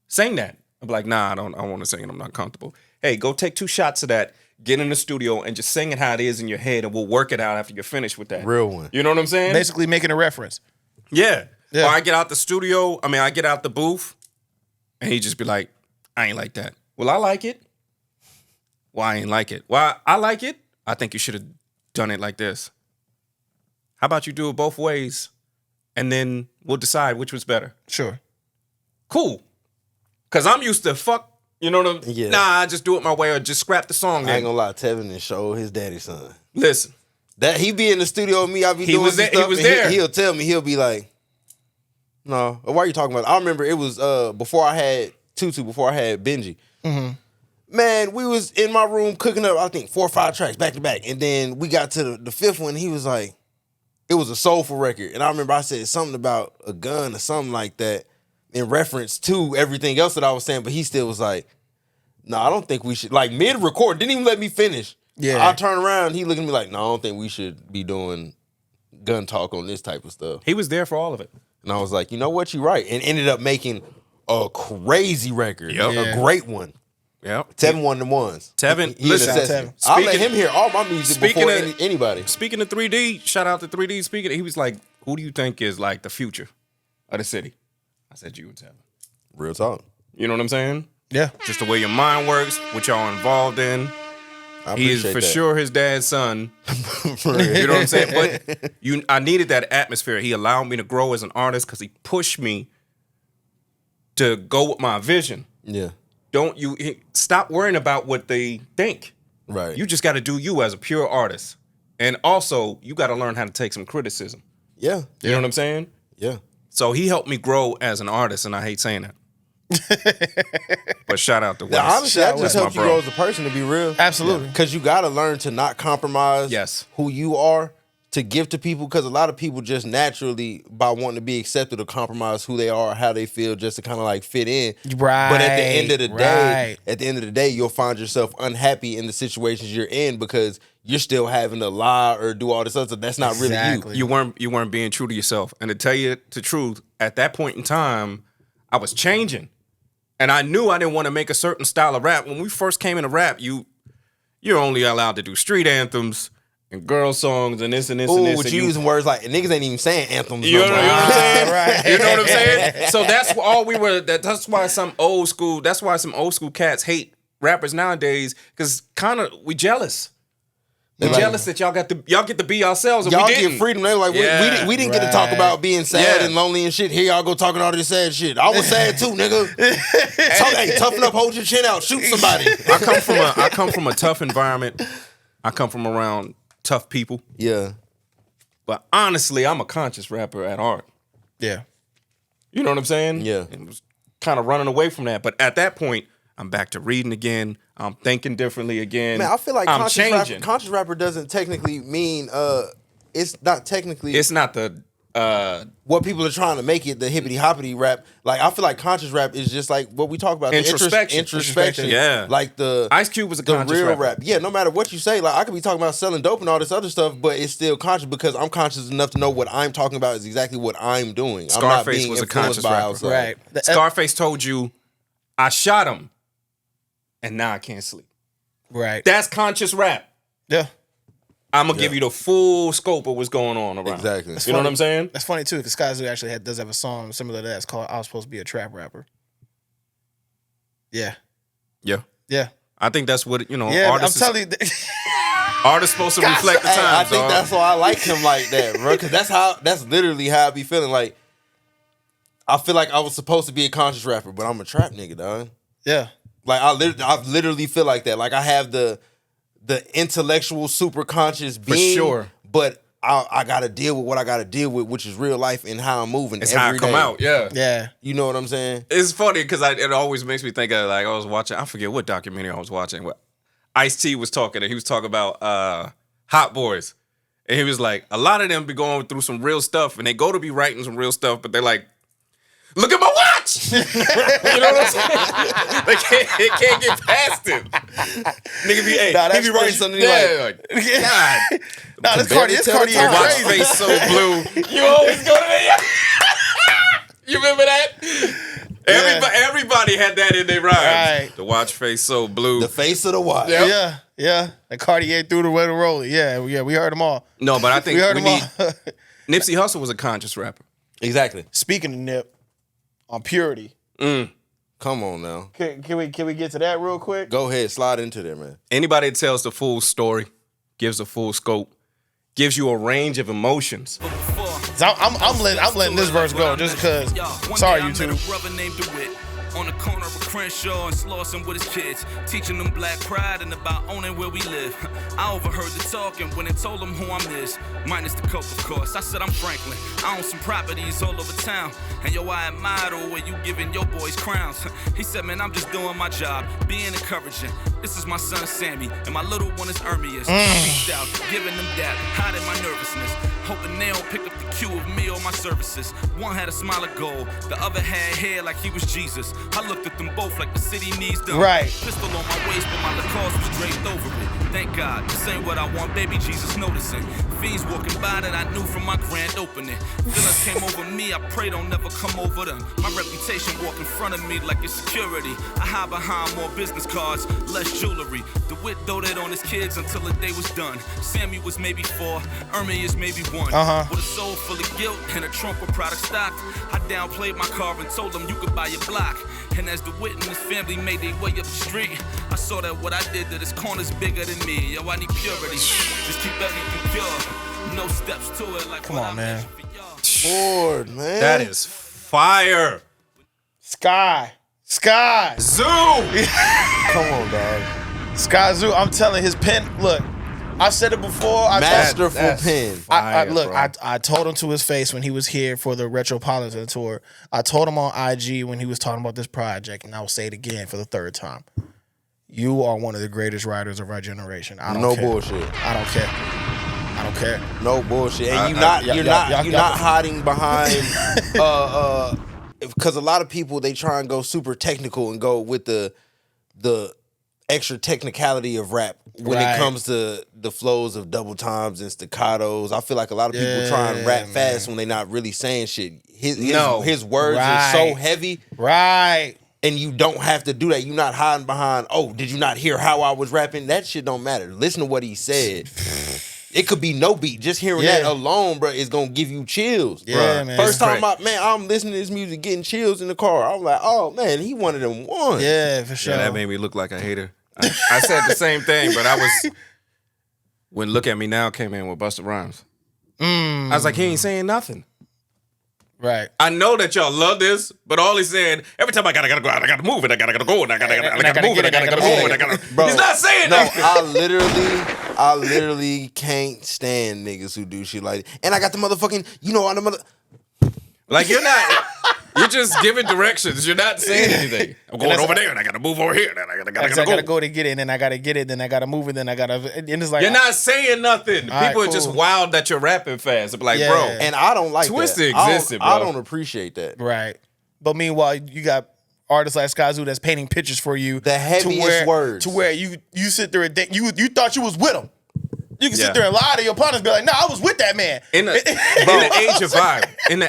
sing that. I'd be like, nah, I don't want to sing it. I'm not comfortable. Hey, go take 2 shots of that, get in the studio and just sing it how it is in your head and we'll work it out after you're finished with that. Real one. You know what I'm saying? Basically making a reference. Yeah. Yeah. Or I get out the studio, I get out the booth and he'd just be like, I ain't like that. Well, I like it. Well, I ain't like it. Well, I like it. I think you should have done it like this. How about you do it both ways and then we'll decide which was better. Sure. Cool. Because I'm used to fuck, you know what I'm Yeah. Nah, I just do it my way or just scrap the song. I Then. ain't gonna lie, Tevin and show his daddy son. Listen. That he be in the studio with me, I be He doing was some there- he stuff, was and there. He'll tell me, he'll be like, no, why are you talking about it? I remember it was before I had Tutu, before I had Benji. Man, we was in my room cooking up, I think 4 or 5 tracks back to back. And then we got to the 5th one, he was like, it was a soulful record. And I remember I said something about a gun or something like that in reference to everything else that I was saying, but he still was like, no, I don't think we should, like mid-record, didn't even let me finish. Yeah. I turn around, he looking at me like, no, I don't think we should be doing gun talk on this type of stuff. He was there for all of it. And I was like, you know what, you're right. And ended up making a crazy record, Yep. a great one. Yep. Tevin one of them ones. Tevin, He listen, an assassin. Tevin. I'll let Speaking- him hear all my music speaking before of- anybody. Speaking of 3D, shout out to 3D. Speaking, he was like, "Who do you think is like the future of the city?" I said, "You and Tevin." Real talk. You know what I'm saying? Yeah. Just the way your mind works, what y'all involved in. I He is appreciate for that. sure his dad's son. You know what I'm saying? But I needed that atmosphere. He allowed me to grow as an artist because he pushed me to go with my vision. Yeah. Stop worrying about what they think. Right. You just got to do you as a pure artist. And also, you got to learn how to take some criticism. Yeah. You know what I'm saying? Yeah. So he helped me grow as an artist, and I hate saying that. But shout out to Wes. Now, honestly, that That's just my helps you bro. grow as a person, to be real. Absolutely. Because you got to learn to not compromise Yes. who you are to give to people. Because a lot of people just naturally, by wanting to be accepted, or compromise who they are, how they feel, just to kind of like fit in. Right. But at the end of the day, you'll find yourself unhappy in the situations you're in because you're still having to lie or do all this other stuff. That's not Exactly. really you. You weren't being true to yourself. And to tell you the truth, at that point in time, I was changing. And I knew I didn't want to make a certain style of rap. When we first came into rap, you're only allowed to do street anthems and girl songs and this and this and Ooh, this. with and you using words like, and niggas ain't even saying anthems. You no know, more. you know what I'm saying? Right. You know what I'm saying? So that's all we were. That's why some old school cats hate rappers nowadays because kind of we jealous. We Like- jealous that y'all get to be yourselves and Y'all we didn't. get freedom. They were like, Yeah. we didn't get to talk Right. about being sad Yeah. and lonely and shit. Here y'all go talking all this sad shit. I was sad too, nigga. Hey, toughen up, hold your chin out, shoot somebody. I come from a tough environment. I come from around tough people. Yeah. But honestly, I'm a conscious rapper at heart. Yeah. You know what I'm saying? Yeah. And was kind of running away from that. But at that point, I'm back to reading again. I'm thinking differently again. Man, I feel like I'm conscious changing. conscious rapper doesn't technically mean it's not technically It's not the what people are trying to make it, the hippity hoppity rap. Like I feel like conscious rap is just like what we talk about, the Introspection. introspection. Yeah. Like the Ice Cube was a the conscious real rapper. rap. Yeah, no matter what you say, like I could be talking about selling dope and all this other stuff, but it's still conscious because I'm conscious enough to know what I'm talking about is exactly what I'm doing. I'm not Scarface being was a influenced conscious by rapper. outside. Right. Scarface told you, I shot him, and now I can't sleep. Right. That's conscious rap. Yeah. I'm gonna give you the full scope of what's going on around. Exactly. You know what I'm saying? That's funny too. Because Skyzoo actually does have a song similar to that. It's called "I Was Supposed to Be a Trap Rapper." Yeah. Yeah. Yeah. I think that's what Yeah. artists. I'm telling you. Artists supposed to reflect the Hey, times. I think dog. that's why I like him like that, bro. Because that's literally how I be feeling. Like I feel like I was supposed to be a conscious rapper, but I'm a trap nigga, dog. Yeah. Like I literally feel like that. Like I have the intellectual, super conscious being, sure. But I gotta deal with what I gotta deal with, which is real life and how I'm moving. It's how I every come day. out. Yeah. Yeah. You know what I'm saying? It's funny because it always makes me think of like I was watching. I forget what documentary I was watching. What Ice-T was talking, and he was talking about Hot Boys, and he was like, a lot of them be going through some real stuff, and they go to be writing some real stuff, but they're like, look at my watch. You know what I'm saying? They can't get past him. Nigga be, he be writing something like, God. Nah, this Cartier Watch crazy. face so blue. You always go to the. You remember that? Everybody had that in their rhymes. Right. The watch face so blue. The face of the watch. Yeah. The Cartier through the way to roll it. Yeah, we heard them all. No, but I think We heard we them need. all. Nipsey Hussle was a conscious rapper. Exactly. Speaking of Nip, on Purity, Come on now. can we get to that real quick? Go ahead. Slide into there, man. Anybody that tells the full story, gives a full scope, gives you a range of emotions. I'm letting this verse go just because. Sorry, YouTube. On the corner of Crenshaw and Slauson with his kids, teaching them black pride and about owning where we live. I overheard the talking when it told them who I'm is, minus the coke, of course. I said I'm Franklin. I own some properties all over town, and yo, I admire the way you giving your boys crowns. He said, man, I'm just doing my job, being encouraging. This is my son Sammy, and my little one is Ermias. I reached out, giving them dap, hiding my nervousness, hoping they don't pick up the cue of me or my services. One had a smile of gold, the other had hair like he was Jesus. I looked at them both like the city needs them. Right. Pistol on my waist, but my Lacoste was draped over it. Thank God, this ain't what I want, baby Jesus noticing. Fiends walking by that I knew from my grand opening. Feelings came over me, I pray don't never come over them. My reputation walk in front of me like it's security. I hide behind more business cards, less jewelry. DeWitt doted on his kids until the day was done. Sammy was maybe 4, Ermi is maybe 1. With a soul full of guilt and a trunk with product stocked, I downplayed my car and told them you could buy your block. And as DeWitt and his family made their way up the street, I saw that what I did to this corner's bigger than me. Yo, I need purity. Just keep everything pure. No steps to it like Come on, man. Lord, man. That is fire. Skyzoo. Come on, dog. Skyzoo, I'm telling his pen. Look, I said it before. Masterful pen. I told him to his face when he was here for the Retropolitan tour. I told him on IG when he was talking about this project, and I will say it again for the third time. You are one of the greatest writers of our generation. I don't care. Bullshit. I don't care. No bullshit. And you're not hiding behind because a lot of people, they try and go super technical and go with the extra technicality of rap when it comes to the flows of double times and staccatos. I feel like a lot of people try and rap fast when they're not really saying shit. His words are so heavy. Right. And you don't have to do that. You're not hiding behind, oh, did you not hear how I was rapping? That shit don't matter. Listen to what he said. It could be no beat. Just hearing that alone, bro, is gonna give you chills. Yeah, man. First time I'm listening to this music, getting chills in the car. I'm like, oh man, he one of them ones. Yeah, for sure. Yeah, that made me look like a hater. I said the same thing, but I was when Look At Me Now came in with Busta Rhymes. I was like, he ain't saying nothing. Right. I know that y'all love this, but all he's saying, every time I gotta go out, I gotta move it, I gotta go, and I gotta move it, I gotta move it, Bro, he's not saying no, that. I literally can't stand niggas who do shit like that. And I got the motherfucking, on the mother. Like you're just giving directions. You're not saying anything. I'm going over there, and I gotta move over here, and I gotta go to get it, and then I gotta get it, then I gotta move it, then I gotta. And it's like you're not saying nothing. All right, People are just cool. wild that you're rapping fast. I'm like, bro, And I don't like Twisted that. existed, bro. I don't appreciate that. right. But meanwhile, you got artists like Skyzoo that's painting pictures for you. The heaviest words. To where you sit there and think you thought you was with him. You can sit there and lie to your partners, be like, "No, I was with that man." In the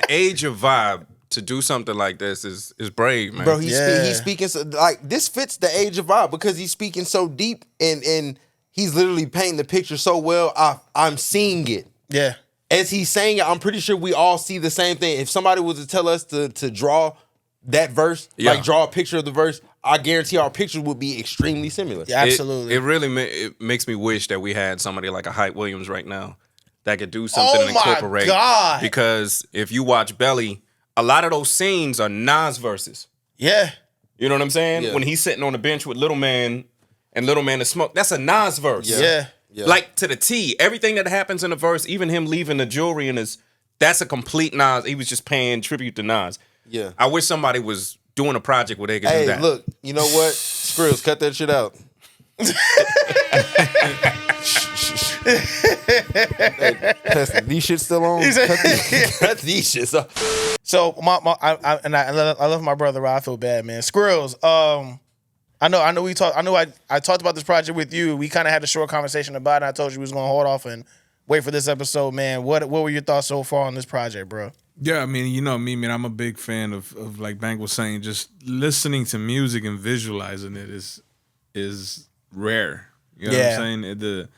age of vibe, to do something like this is brave, man. Bro, he's speaking so, like this fits the age of vibe because he's speaking so deep and he's literally painting the picture so well. I'm seeing it. Yeah. As he's saying it, I'm pretty sure we all see the same thing. If somebody was to tell us to draw that verse, like draw a picture of the verse, I guarantee our pictures would be extremely similar. Yeah, absolutely. It really it makes me wish that we had somebody like a Hype Williams right now that could do something and incorporate. Oh my God. Because if you watch Belly, a lot of those scenes are Nas verses. Yeah. You know what I'm saying? Yeah. When he's sitting on the bench with Little Man and Little Man to Smoke, that's a Nas verse. Yeah. Like to the T. Everything that happens in the verse, even him leaving the jewelry in his, that's a complete Nas. He was just paying tribute to Nas. Yeah. I wish somebody was doing a project where they could do Hey, that. look, you know what? Skrills, cut that shit out. Hey, these shit still on? Cut these shits off. So I love my brother. I feel bad, man. Squirrels. I know I talked about this project with you. We kind of had a short conversation about it. I told you we was gonna hold off and wait for this episode, man. What were your thoughts so far on this project, bro? Yeah, I mean, you know me, man. I'm a big fan of like Bank was saying, just listening to music and visualizing it is rare. You know what I'm saying?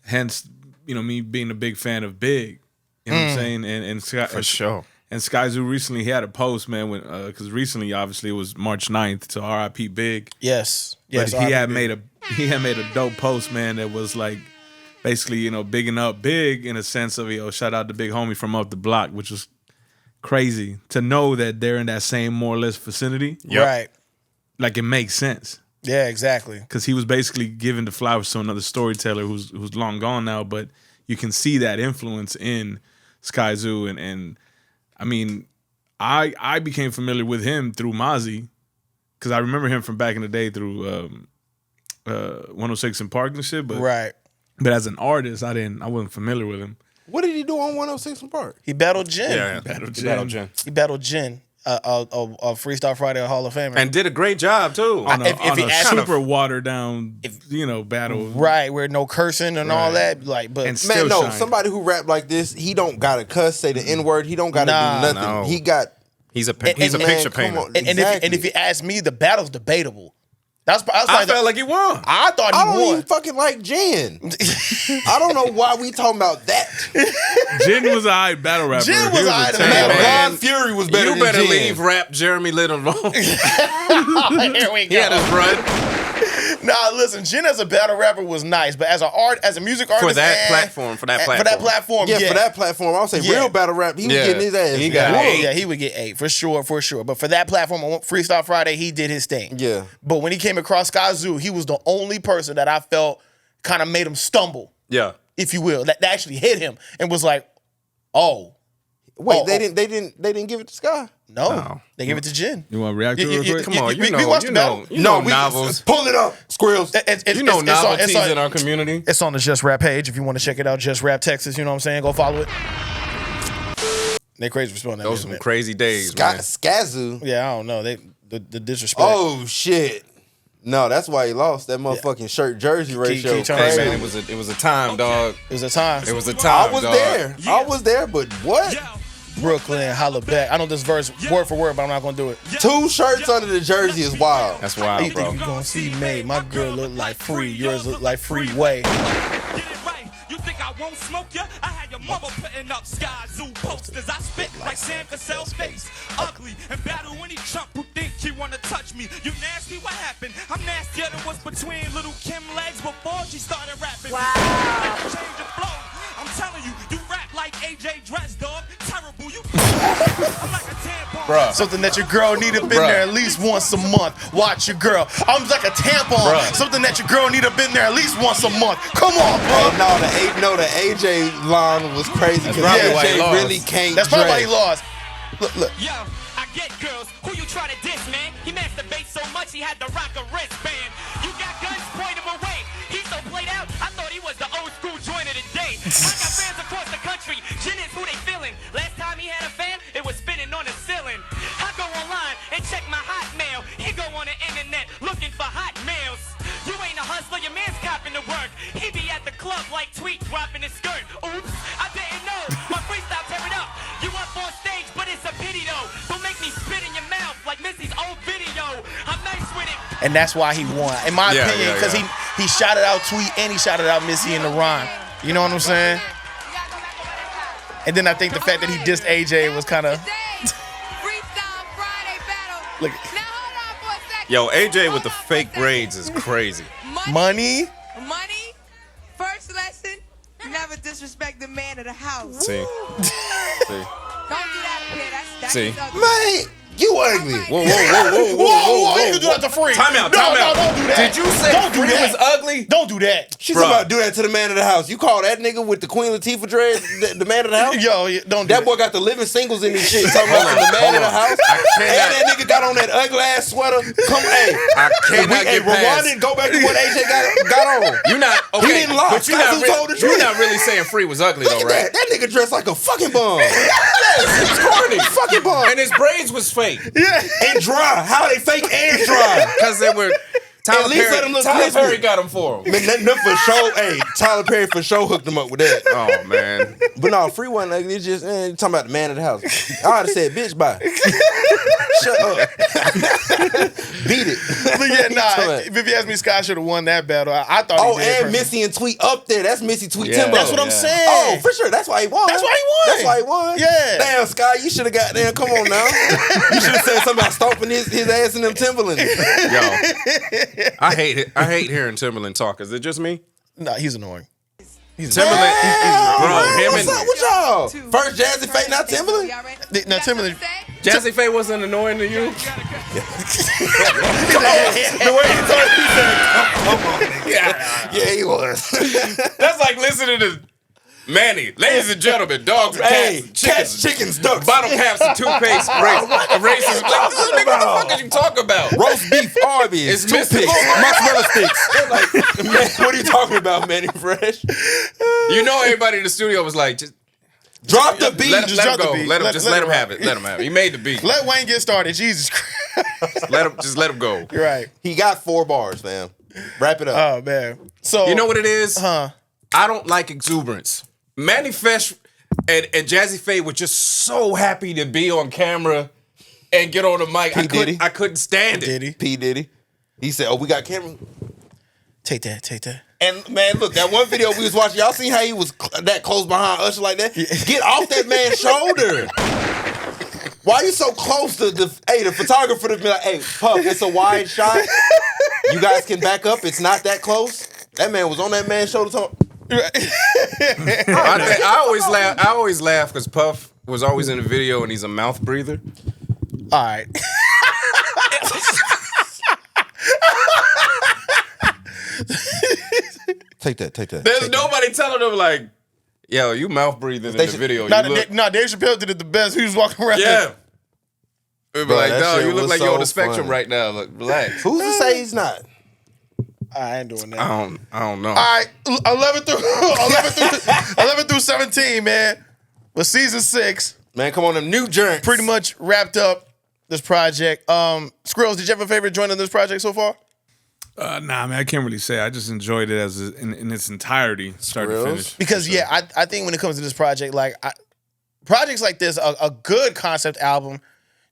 Hence, you know, me being a big fan of Big. You know what I'm saying? And For sure. And Skyzoo recently he had a post, man, when because recently obviously it was March 9th, so R.I.P. Big. Yes. But he had made a dope post, man, that was like basically, you know, bigging up Big in a sense of, yo, shout out to Big Homie from up the block, which was crazy to know that they're in that same more or less vicinity. Yep. Right. Like it makes sense. Yeah, exactly. Because he was basically giving the flowers to another storyteller who's long gone now, but you can see that influence in Skyzoo and I mean, I became familiar with him through MAZI because I remember him from back in the day through 106 and Park and shit. But right. But as an artist, I wasn't familiar with him. What did he do on 106 and Park? He battled Jin. Yeah, He battled Jin. A Freestyle Friday Hall of Famer. And did a great job, too. On a super watered down, battle. Right, where no cursing and all that. Like, but and man, no, shined. somebody who rap like this, he don't gotta cuss, say the N-word. He don't gotta do nothing. No. He's a picture painter. And if you ask me, the battle's debatable. I felt like he won. I thought he I don't won. even fucking like Jin. I don't know why we talking about that. Jin was a high battle rapper. Jin was a high battle Man, rapper. Blind Fury was better You than better Jin. leave rap Jeremy Little alone. Here we go. He had his run. Nah, listen, Jin as a battle rapper was nice, but as a music artist For that platform. for that platform, Yeah, for that platform, I would say real battle rap, he was getting his ass. He got whooped. Yeah, he would get 8 for sure. But for that platform on Freestyle Friday, he did his thing. Yeah. But when he came across Skyzoo, he was the only person that I felt kind of made him stumble, Yeah. if you will, that actually hit him and was like, oh. Wait, they didn't give it to Sky? No. They gave it to Jin. You want to react to it real quick? Come on, we watched the battle. You know novels. Pull it up, Squirrels. You know novelties in our community. It's on the Just Rap page if you want to check it out. Just Rap Texas, you know what I'm saying? Go follow it. They crazy for spelling that. Those some crazy days, man. Skyzoo. Yeah, I don't know. The disrespect. Oh shit. No, that's why he lost. That motherfucking shirt jersey ratio. Keep trying Hey, to crazy. man, it was a time, dog. It was a time. It was a time, I was dog. there. I was there, but what? Brooklyn, holla back. I know this verse word for word, but I'm not gonna do it. 2 shirts under the jersey is wild. That's You wild, think bro. you gonna see me? My girl look like free. Yours look like freeway. Get it right. You think I won't smoke ya? I had your mother putting up Skyzoo posters. I spit like Sam Cassell's face. Ugly and battle any chump who think he wanna touch me. You nasty? What happened? I'm nastier than what's between little Kim legs before she started rapping. Wow. Change of flow. I'm telling you, you rap like AJ Dress, dog. Terrible. You. I'm like a tampon. Bruh. Something that your girl need up in there at least once a month. Watch your girl. I'm like a tampon. Bruh. Something that your girl need up in there at least once a month. Come on, bro. The AJ line was crazy because probably why he AJ lost. really can't That's probably why he dress. lost. Look. Yo, I get girls. Who you try to diss, man? He masturbates so much he had to rock a wristband. You got guns, point him away. He's so played out, I thought he was the old school joint of the day. I got fans across the country. Jin is who they feeling. Last time he had a fan, it was spinning on the ceiling. I go online and check my hotmail. He go on the internet looking for hot mails. You ain't a hustler, your man's copping the work. He be at the club like Tweet dropping his skirt. Oops, I didn't know. My freestyle tear it up. You up on stage, but it's a pity though. Don't make me spit in your mouth like Missy's old video. I'm nice with it. And that's why he won, in my Yeah, opinion, yeah, because yeah. he shouted out Tweet and he shouted out Missy in the rhyme. You know what I'm saying? And then I think the fact that he dissed AJ was kind of Freestyle Friday battle. look. Now hold on for a second. Yo, AJ with the fake braids is crazy. Money. Money. First lesson: never disrespect the man of the house. See? Don't do that, kid. That's See? ugly. Man, you ugly. Whoa, whoa, whoa, whoa, Whoa, you can do that to Free. Time out, No, time out. don't do that. Did you say Don't do Free that. was ugly? Don't do that. She's Bruh. about to do that to the man of the house. You call that nigga with the Queen Latifah dread the man of the house? Yo, don't do That boy got the living singles in his shit. Talking about the man of the house. I And cannot. that nigga got on that ugly ass sweater. Come, hey. I cannot get rewind past. it. Go back to what AJ got on. You're not okay. He didn't lie. But you're not, Skyzoo told the you're truth. not really saying Free was ugly Look though, at right? that. That nigga dressed like a fucking bum. Yes, it was corny. Fucking ball. And his braids was fake. Yeah. And dry. How they fake and dry? Because they were. Tyler At least Perry, let him look Tyler crispy. Perry got them for him. Man, that for sure. Hey, Tyler Perry for sure hooked him up with that. Oh, man. But no, free one, like, it's just, you talking about the man of the house. I would have said, bitch, bye. Shut up. Beat it. But yeah, nah. If you ask me, Sky should have won that battle. I thought. Oh, he did and Missy and Tweet up there. That's Missy Tweet Yeah. Timbo. That's what I'm saying. Oh, for sure. That's why he won. That's why he won. That's why he won. Yeah. Damn, Sky, you should have got there. Come on now. You should have said something about stomping his ass in them Timberlands. Yo, I hate it. I hate hearing Timberland talk. Is it just me? Nah, he's annoying. Timberland, bro, him What's up with y'all? First Jazzy Faye, not Timberland? Now Timberland. Jazzy Faye wasn't annoying to you? The way he talked, he said, come on, nigga. Yeah, he was. That's like listening to Manny. Ladies and gentlemen, dogs and Hey, cats, cats, chickens, ducks. bottle caps and toothpaste, races. Like, nigga, what the fuck is you talking about? Roast beef, Arby's, It's mystical. toothpicks, mozzarella sticks. They're like, man, what are you talking about, Manny Fresh? You know, everybody in the studio was like, just Drop the beat. let him drop the go. beat. Let him rock. have it. Let him have it. He made the beat. Let Wayne get started. Jesus Christ. Let him go. You're right. He got 4 bars, fam. Wrap it up. Oh man. So You know what it is? Huh? I don't like exuberance. Manny Fresh and Jazzy Faye were just so happy to be on camera and get on the mic. I couldn't stand it. Diddy. P. Diddy. He said, oh, we got camera. Take that. Take that. And man, look, that one video we was watching, y'all seen how he was that close behind Usher like that? Get off that man's shoulder. Why you so close to the photographer to be like, hey, Puff, it's a wide shot. You guys can back up. It's not that close. That man was on that man's shoulder talking. I always laugh because Puff was always in the video and he's a mouth breather. All right. Take that. There's nobody telling him like, yo, you mouth breathing in the video. Nah, You look- Dave Chappelle did it the best. He was walking around. yeah. It'd be Bro, like, that no, shit you look was like you're on so the spectrum funny. right now. Look, relax. Who's to say he's not? I ain't doing that. I don't know. All right, 11 through 17, man. With season 6, Man, come on, them new joints. pretty much wrapped up this project. Skrills, did you have a favorite joint in this project so far? Nah, man, I can't really say. I just enjoyed it as in its entirety, start to Skrills? finish. Because I think when it comes to this project, like projects like this, a good concept album,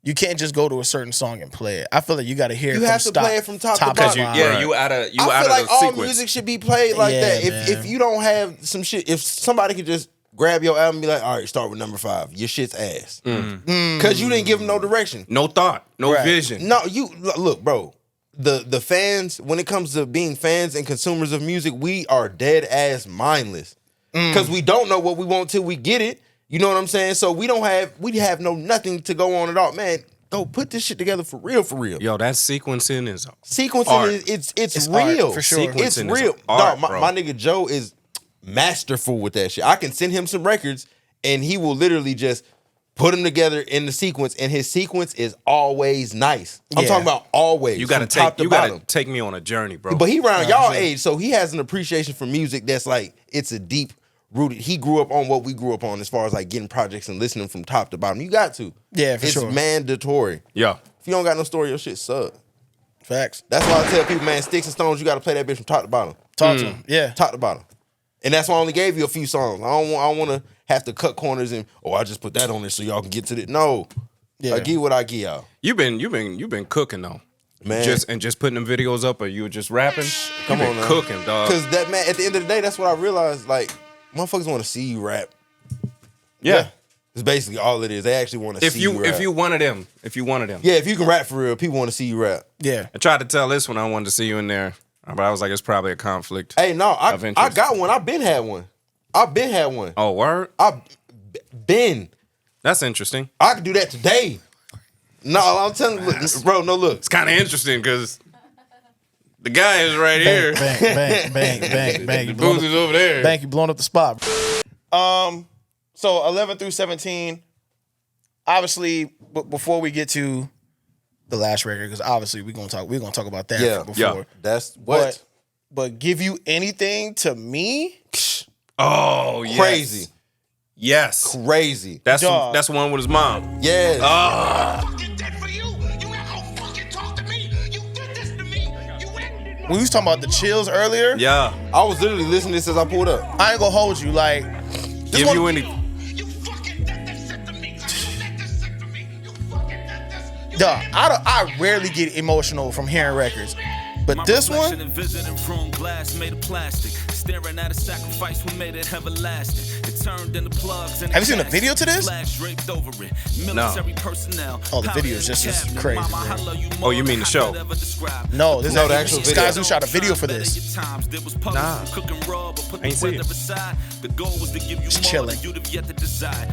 you can't just go to a certain song and play it. I feel like you got to hear it You from have to play it from top to bottom. bottom. you out of I feel like the all sequence. music should be played like Yeah, that. man. If you don't have some shit, if somebody could just grab your album and be like, all right, start with number 5. Your shit's ass. Because you didn't give them no direction. No thought, no Right. vision. No, you look, bro. The fans, when it comes to being fans and consumers of music, we are dead ass mindless. Because we don't know what we want till we get it. You know what I'm saying? So we have nothing to go on at all. Man, go put this shit together for real, for real. Yo, that sequencing is Sequencing art. it's art, real. for sure. It's Sequencing is real. art, Dog, bro. my nigga Joe is masterful with that shit. I can send him some records and he will literally just put them together in the sequence, and his sequence is always nice. I'm Yeah. talking about always. you gotta from top to take you gotta bottom. take me on a journey, bro. But he around y'all age, so he has an appreciation for music that's like, it's a deep rooted. He grew up on what we grew up on as far as like getting projects and listening from top to bottom. You got to. Yeah, for it's sure. mandatory. yeah. If you don't got no story, your shit suck. Facts. That's why I tell people, man, Sticks and Stones, you got to play that bitch from top to bottom. Talk to him. Yeah. Top to bottom. And that's why I only gave you a few songs. I don't want to have to cut corners and, I just put that on there so y'all can get to it. No. Yeah. I give what I give y'all. You've been cooking though. Man. Just putting them videos up, or you were just rapping. Come You on been now. cooking, dog. Because that, man, at the end of the day, that's what I realized. Like, motherfuckers want to see you rap. Yeah. It's basically all it is. They actually want to If see you rap. you wanted them, Yeah, if you can rap for real, people want to see you rap. Yeah. I tried to tell this when I wanted to see you in there, but I was like, it's probably a conflict. Hey, no, Of I interest. got one. I've been had one. Oh, word? I've been. That's interesting. I could do that today. No, I'm telling you, look, bro, no, look. It's kind of interesting because the guy is right here. Bang, bang, bang, bang, bang. The booze is over there. Thank you, blowing up the spot. So 11 through 17. Obviously, before we get to the last record, because obviously we're gonna talk about that Yeah, before. yeah. That's what? But give you anything to me? Oh, yes. Crazy. Yes. Crazy. That's Dog. that's the one with his mom. Yes. We was talking about the chills earlier. Yeah. I was literally listening to this as I pulled up. I ain't gonna hold you. Like, this Give one, you any. dog, I rarely get emotional from hearing records. But this one, Staring at a sacrifice who made it everlasting. It turned into plugs and have you seen the video to this? No. Oh, the video is just as crazy, bro. Oh, you mean the show? No, this No, is the actual video. Skyzoo shot a video for this. Nah. Ain't see it. It's chilling.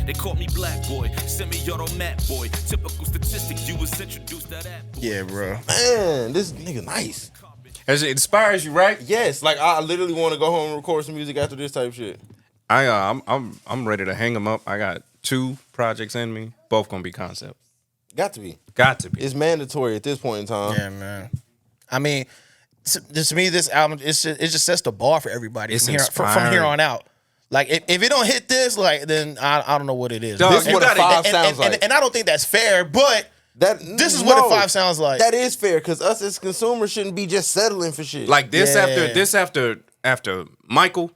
They called me black boy, semi-auto mat boy. Typical statistic, you was introduced to that. Yeah, bro. Man, this nigga nice. As it inspires you, right? Yes, like I literally want to go home and record some music after this type shit. I'm ready to hang them up. I got 2 projects in me. Both gonna be concept. Got to be. Got to be. It's mandatory at this point in time. Yeah, man. I mean, to me, this album it just sets the bar for everybody It's from here on out. Like, if it don't hit this, like, then I don't know what it is. Dog, This is what a 5 sounds like. And I don't think that's fair, but this is what a 5 sounds like. That is fair, because us as consumers shouldn't be just settling for shit. Like this Yeah. after Michael.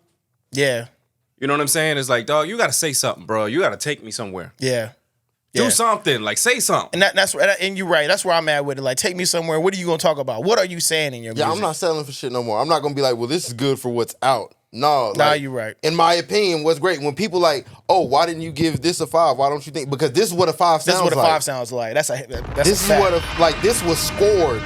Yeah, You know what I'm saying? It's like, dog, you gotta say something, bro. You gotta take me somewhere. yeah. Do something. Like, say something. And and you're right. That's where I'm at with it. Like, take me somewhere. What are you gonna talk about? What are you saying in your music? yeah, I'm not settling for shit no more. I'm not gonna be like, well, this is good for what's out. No, Nah, like, you're right. In my opinion, what's great when people like, oh, why didn't you give this a 5? Why don't you think? Because this is what a 5 sounds like. This is what a 5 sounds like. That's This is what this was scored.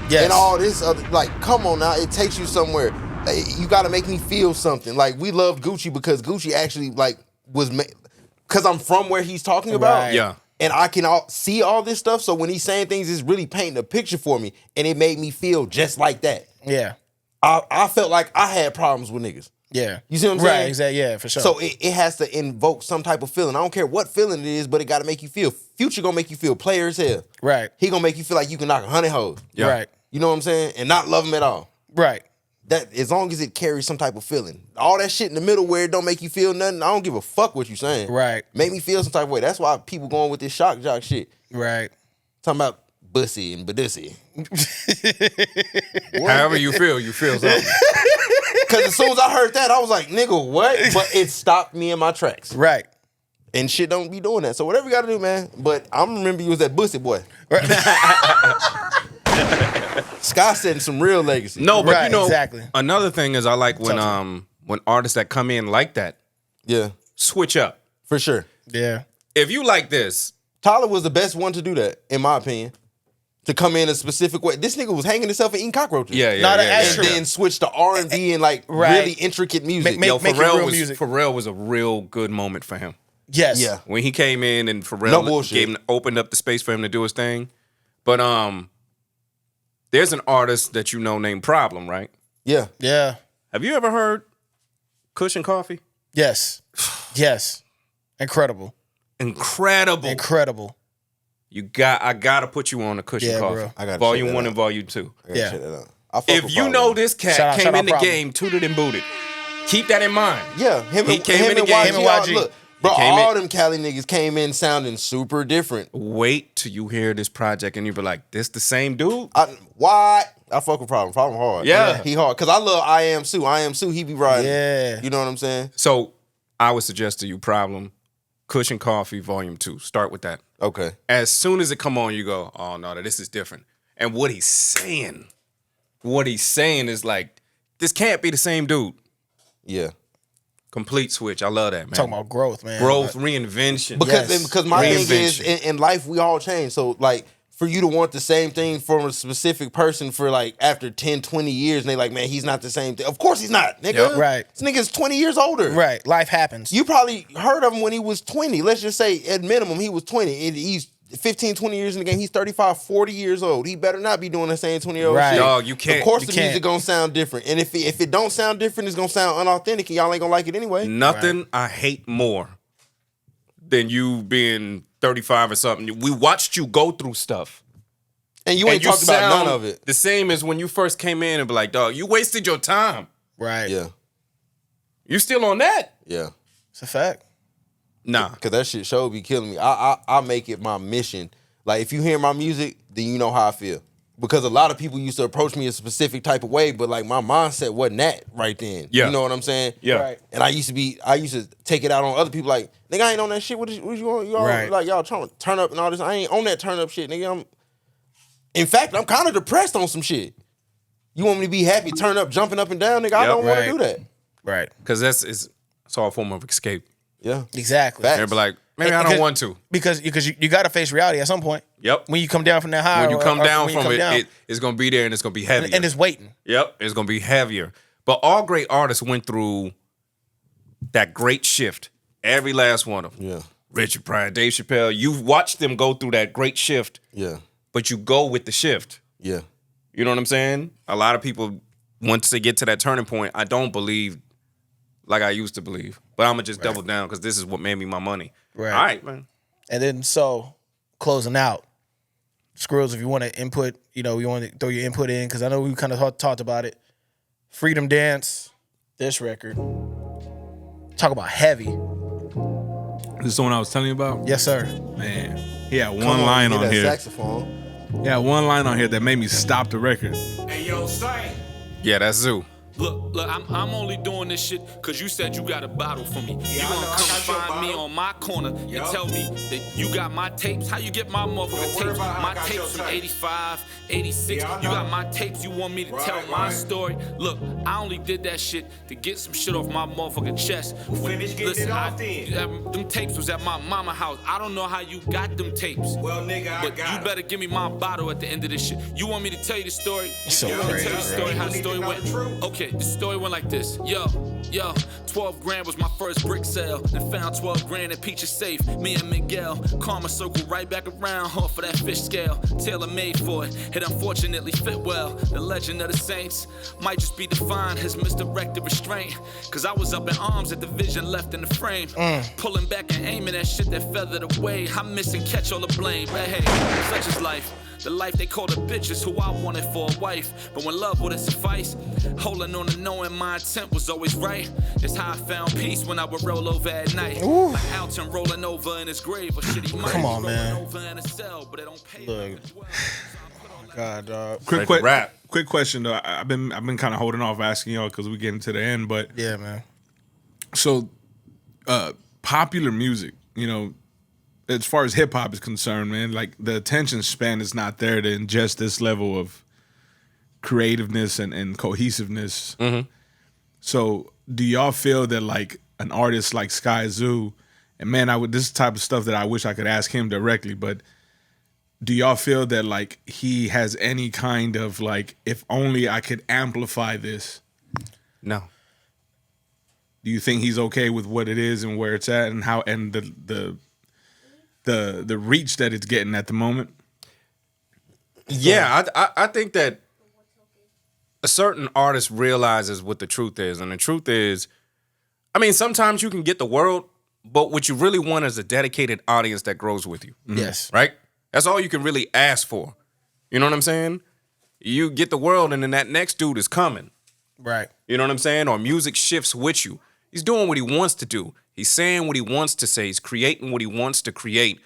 Yes. And all this other, like, come on now, it takes you somewhere. Like, you got to make me feel something. Like, we loved Gucci because Gucci actually like was because I'm from where he's talking about. Right. Yeah. And I can see all this stuff. So when he's saying things, it's really painting a picture for me, and it made me feel just like that. Yeah, I felt like I had problems with niggas. yeah. You see what I'm right, saying? Exactly. Yeah, for sure. So it has to invoke some type of feeling. I don't care what feeling it is, but it got to make you feel. Future gonna make you feel player as hell. right, He gonna make you feel like you can knock 100 hoes. Yeah. right, You know what I'm saying? And not love him at all. right. That as long as it carries some type of feeling. All that shit in the middle where it don't make you feel nothing, I don't give a fuck what you saying. Right. Make me feel some type of way. That's why people going with this shock jock shit. Right. Talking about bussy and badussy. However you feel something. Because as soon as I heard that, I was like, nigga, what? But it stopped me in my tracks. Right. And shit don't be doing that. So whatever you got to do, man. But I'm remember you was that bussy boy. Sky setting some real legacy. No, but Right, you know, exactly. another thing is I like when artists that come in like that Yeah, switch up. for sure. Yeah. If you like this, Tyler was the best one to do that, in my opinion. To come in a specific way. This nigga was hanging himself and eating cockroaches. yeah. And then switch to R&B and like Right. really intricate music. Make it real music. Pharrell was a real good moment for him. Yes. Yeah. When he came in and No Pharrell bullshit. opened up the space for him to do his thing. But there's an artist that you know named Problem, right? Yeah. Yeah. Have you ever heard Cushion Coffee? Yes. Yes. Incredible. Incredible. Incredible. I gotta put you on a Cushion Yeah, Coffee. bro. I gotta Volume check that 1 out. and Volume 2. Yeah. Check that out. I fuck If with you Problem. know this cat Shout out came in the Problem. game, tooted and booted, keep that in mind. Yeah, He came in the and game. YG. Him and YG. Look, bro, He came all in- them Cali niggas came in sounding super different. Wait till you hear this project and you be like, this the same dude? Why? I fuck with Problem. Problem hard. Yeah. He hard. Because I love I Am Sue. I Am Sue, he be riding. Yeah. You know what I'm saying? So I would suggest to you, Problem, Cushion Coffee, Volume 2. Start with that. Okay. As soon as it come on, you go, oh no, this is different. And what he's saying is like, this can't be the same dude. Yeah. Complete switch. I love that, man. Talking about growth, man. growth, reinvention. Because my thing is, Reinvention. in life, we all change. So, like, for you to want the same thing from a specific person for, like, after 10, 20 years, and they like, man, he's not the same thing. Of course he's not, nigga. Yep. Right. This nigga's 20 years older. Right. Life happens. You probably heard of him when he was 20. Let's just say, at minimum, he was 20. He's 15, 20 years in the game. He's 35, 40 years old. He better not be doing the same 20-year-old Right. shit. Dog, you can't- Of course you the can't. music gonna sound different. And if it don't sound different, it's gonna sound unauthentic, and y'all ain't gonna like it anyway. Nothing I hate more than you being 35 or something. We watched you go through stuff. And you ain't talked about none of it. The same as when you first came in and be like, dog, you wasted your time. Right. Yeah. You still on that? Yeah. It's a fact. Nah. Because that shit sure be killing me. I make it my mission. Like, if you hear my music, then you know how I feel. Because a lot of people used to approach me a specific type of way, but like my mindset wasn't that right then. Yeah. You know what I'm saying? Yeah. Right. And I used to take it out on other people. Like, nigga, I ain't on that shit. What you want? Y'all Right. like y'all trying to turn up and all this. I ain't on that turn up shit, nigga. In fact, I'm kind of depressed on some shit. You want me to be happy, turn up, jumping up and down, nigga? I Yep. don't want to Right. do that. Right. Because it's all a form of escape. Yeah. Exactly. Facts. They'll be like, maybe I Because- don't want to. Because you got to face reality at some point. Yep. When you come down from that high. When you come down when you from come it, down, it's going to be there and it's going to be heavier. and it's waiting. Yep, it's going to be heavier. But all great artists went through that great shift. Every last one of them. Yeah. Richard Pryor, Dave Chappelle, you've watched them go through that great shift, Yeah. but you go with the shift. Yeah. You know what I'm saying? A lot of people, once they get to that turning point, I don't believe like I used to believe. But I'm going to just double down because this is what made me my money. Right. All right, man. And then so closing out, Squirrels, if you want to input, you want to throw your input in, because I know we kind of talked about it. Freedom Dance, this record. Talk about heavy. This is the one I was telling you about? Yes, sir. Man, he had Come one line get on that here. saxophone. He had one line on here that made me stop the record. Yeah, that's Zoo. Look, I'm only doing this shit because you said you got a bottle for me. You gonna come find me on my corner and tell me that you got my tapes? How you get my motherfucking tapes? My tapes from 85, 86. You got my tapes, you want me to tell my story? Look, I only did that shit to get some shit off my motherfucking chest. Listen, them tapes was at my mama house. I don't know how you got them tapes. Well, nigga, but you better give me my bottle at the end of this shit. You want me to tell you the story? So you want me to tell you the crazy, story, how the story went? Okay, the story went like this. Yo, 12 grand was my first brick sale. Then found 12 grand in Peach's safe. Me and Miguel, karma circle right back around off of that fish scale. Tailor made for it. It unfortunately fit well. The legend of the Saints might just be defined as misdirected restraint. Cause I was up in arms at the vision left in the frame. Pulling back and aiming at shit that feathered away. I miss and catch all the blame. But hey, such is life. The life they call the bitch is who I wanted for a wife. But when love wouldn't suffice, holding on to knowing my intent was always right. It's how I found peace when I would roll over at night. Ooh. Like Alton rolling over in his grave, or shit he might Come on, rolling man. over in a cell, but it don't pay Look. as well. God, dog. Quick question though. I've been kind of holding off asking y'all because we getting to the end, but Yeah, man. so popular music, as far as hip hop is concerned, man, like the attention span is not there to ingest this level of creativeness and cohesiveness. Mm-hmm. So do y'all feel that like an artist like Skyzoo, and man, this is the type of stuff that I wish I could ask him directly, but do y'all feel that like he has any kind of like, if only I could amplify this? No. Do you think he's okay with what it is and where it's at and how and the reach that it's getting at the moment? Yeah, I think that a certain artist realizes what the truth is. And the truth is, I mean, sometimes you can get the world, but what you really want is a dedicated audience that grows with you. Yes. Right? That's all you can really ask for. You know what I'm saying? You get the world and then that next dude is coming. Right. You know what I'm saying? Or music shifts with you. He's doing what he wants to do. He's saying what he wants to say. He's creating what he wants to create.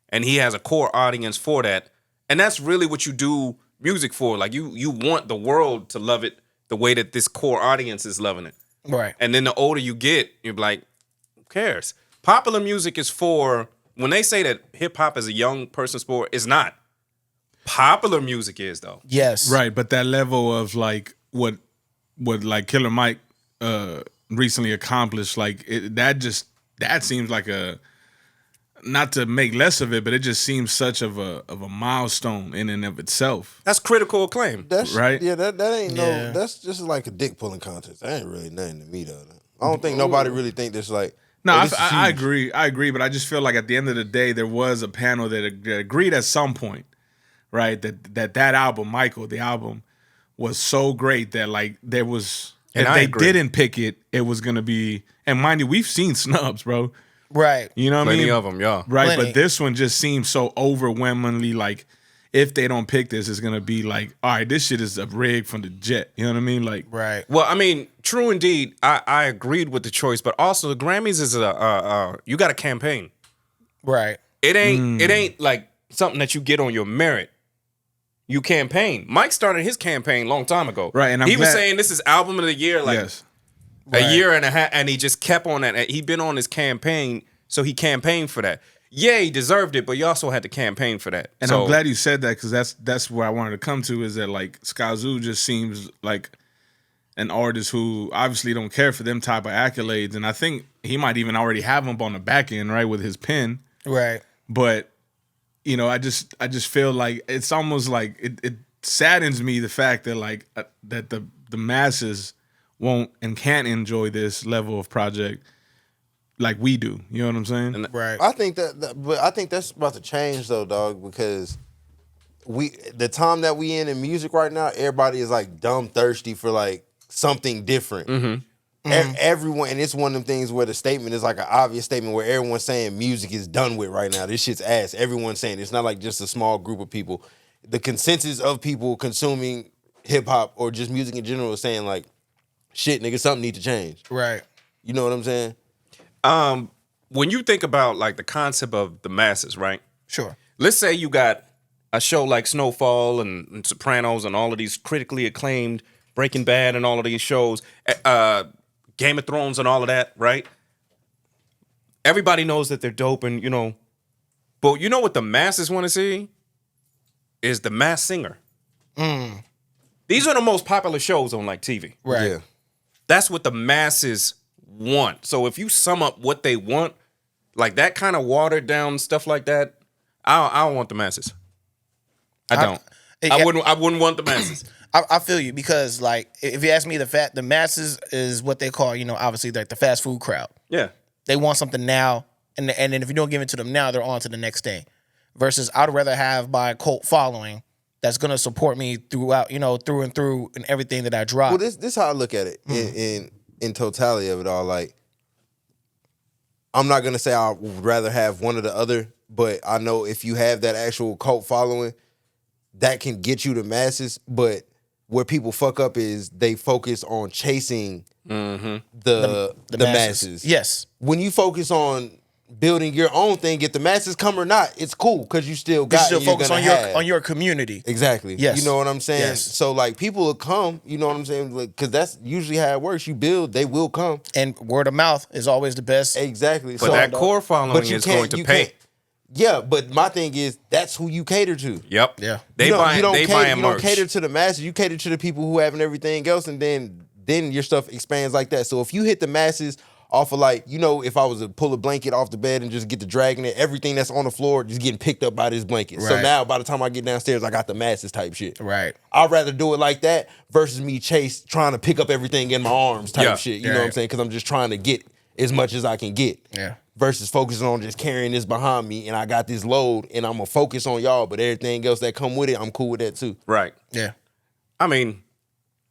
And he has a core audience for that. And that's really what you do music for. Like you want the world to love it the way that this core audience is loving it. Right. And then the older you get, you're like, who cares? Popular music is for, when they say that hip hop is a young person sport, it's not. Popular music is though. Yes. Right, but that level of like what like Killer Mike recently accomplished, like that seems like a, not to make less of it, but it just seems such of a milestone in and of itself. That's critical acclaim. That's Right? Yeah, that ain't Yeah. no. That's just like a dick pulling contest. That ain't really nothing to me though. I don't think nobody really think this like. No, hey, I this is I huge. agree, but I just feel like at the end of the day, there was a panel that agreed at some point, right? That album, Michael, the album, was so great that like there was, And if I they agree. didn't pick it, it was gonna be. And mind you, we've seen snubs, bro. Right. You know what I Plenty mean? of them, yeah. Right, Plenty. but this one just seems so overwhelmingly like if they don't pick this, it's gonna be like, all right, this shit is a rig from the jet. You know what I mean? Like, Right. Well, I mean, true indeed. I agreed with the choice, but also the Grammys is you got a campaign. Right. It ain't like something that you get on your merit. You campaign. Mike started his campaign a long time ago. Right, and I'm he was glad- saying this is album of the year, like yes. a year and a half, and he just kept on that. He'd been on his campaign, so he campaigned for that. Yeah, he deserved it, but you also had to campaign for that. And so, I'm glad you said that because that's where I wanted to come to is that like Skyzoo just seems like an artist who obviously don't care for them type of accolades, and I think he might even already have them on the back end, right, with his pen. Right. But you know, I just feel like it's almost like it saddens me the fact that like that the masses won't and can't enjoy this level of project like we do. You know what I'm saying? Right. I think but I think that's about to change though, dog, because the time that we in music right now, everybody is like dumb thirsty for like something different. Everyone, and it's one of them things where the statement is like an obvious statement where everyone's saying music is done with right now. This shit's ass. Everyone's saying it's not like just a small group of people. The consensus of people consuming hip hop or just music in general is saying like, shit, nigga, something need to change. Right. You know what I'm saying? when you think about like the concept of the masses, right? Sure. Let's say you got a show like SNOWFALL and Sopranos and all of these critically acclaimed, Breaking Bad and all of these shows, Game of Thrones and all of that, right? Everybody knows that they're dope and, you know, but you know what the masses want to see? Is the Masked Singer. These are the most popular shows on like TV. Right. Yeah. That's what the masses want. So if you sum up what they want, like that kind of watered down stuff like that, I don't want the masses. I don't. I wouldn't want the masses. I feel you because, like, if you ask me, the masses is what they call, you know, obviously like the fast food crowd. Yeah. They want something now, and then if you don't give it to them now, they're on to the next thing. Versus, I'd rather have my cult following that's gonna support me throughout, you know, through and through, and everything that I drop. Well, this is how I look at it in totality of it all. Like, I'm not gonna say I would rather have one or the other, but I know if you have that actual cult following, that can get you the masses. But where people fuck up is they focus on chasing the masses. Yes. When you focus on building your own thing, if the masses come or not, it's cool because you still got. You still focus on your your community. Exactly. Yes. You know what I'm saying? Yes. So like people will come, you know what I'm saying? Like, cause that's usually how it works. You build, they will come. And word of mouth is always the best. Exactly. But that core following is going to pay. Yeah, but my thing is that's who you cater to. Yep. Yeah. They buying merch. You don't cater to the masses. You cater to the people who have everything else, and then your stuff expands like that. So if you hit the masses off of like, you know, if I was to pull a blanket off the bed and just get to dragging it, everything that's on the floor just getting picked up by this blanket. So Right. now by the time I get downstairs, I got the masses type shit. Right. I'd rather do it like that versus me trying to pick up everything in my arms type Yeah. shit. You know what I'm saying? Because I'm just trying to get as much as I can get. Yeah. Versus focusing on just carrying this behind me and I got this load and I'm gonna focus on y'all, but everything else that come with it, I'm cool with that too. Right. Yeah. I mean,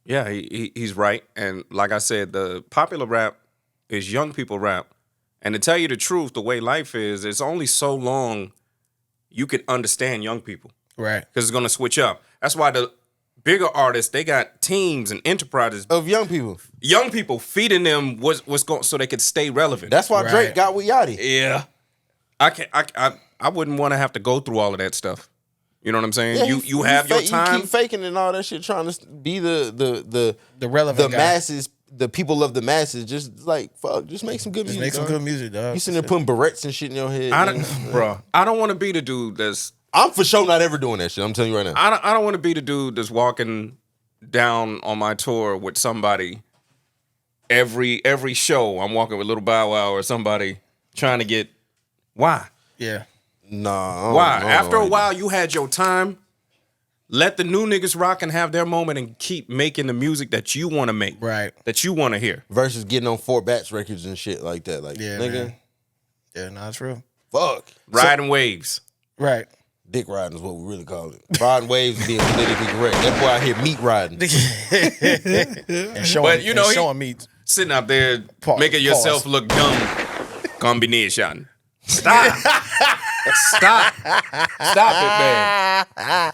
yeah, he's right. And like I said, the popular rap is young people rap. And to tell you the truth, the way life is, it's only so long you can understand young people. Right. Because it's going to switch up. That's why the bigger artists, they got teams and enterprises. Of young people. Young people feeding them what's going so they could stay relevant. That's why Drake got with Yachty. Yeah. I wouldn't want to have to go through all of that stuff. You know what I'm saying? Yeah, you have your time. You keep faking and all that shit, trying to be the relevant guy. masses, the people of the masses. Just like fuck, just make some good music. Make some dog. good music, dog. You sitting there putting barrettes and shit in your head. I don't want to be the dude that's. I'm for sure not ever doing that shit. I'm telling you right now. I don't want to be the dude that's walking down on my tour with somebody. Every show, I'm walking with Little Bow Wow or somebody trying to get. Why? Yeah. Nah. Why? After a while, you had your time. Let the new niggas rock and have their moment and keep making the music that you want to make. Right. That you want to hear. Versus getting on Fort Bats records and shit like that. Like, Yeah, nigga, man. Yeah, no, it's real. fuck. Riding waves. Right. Dick riding is what we really call it. Riding waves being politically correct. That's why I hear meat riding. And showing, But, you know, and he- showing me. Sitting out there making yourself look dumb. Combination. Stop. Stop it, man.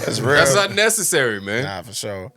That's real. That's unnecessary, man. Nah, for sure.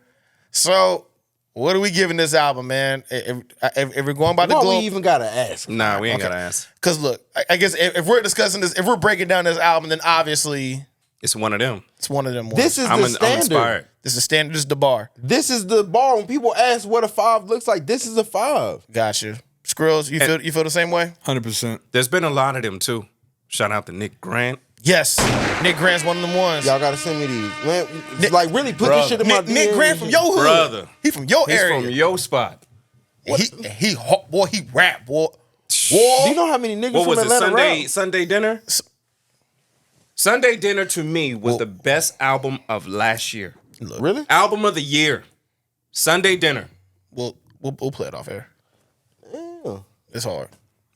So, what are we giving this album, man? If we're going by the What globe, we even gotta ask? Nah, we ain't gotta ask. because look, I guess if we're discussing this, if we're breaking down this album, then obviously It's one of them. it's one of them ones. This is I'm the standard. inspired. This is standard. This is the bar. This is the bar. When people ask what a 5 looks like, this is a 5. Gotcha. Skrills, you feel the same way? 100%. There's been a lot of them too. Shout out to Nick Grant. Yes. Nick Grant's one of them ones. Y'all gotta send me these, man. Like really put this shit in my Nick DMs. Grant from your hood. Brother. He from your He's area. from your spot. He rap, boy. Do you know how many niggas What from was it? Atlanta rap? Sunday Dinner? Sunday Dinner to me was the best album of last year. Really? Album of the year. Sunday Dinner. We'll play it off air. Yeah. It's hard.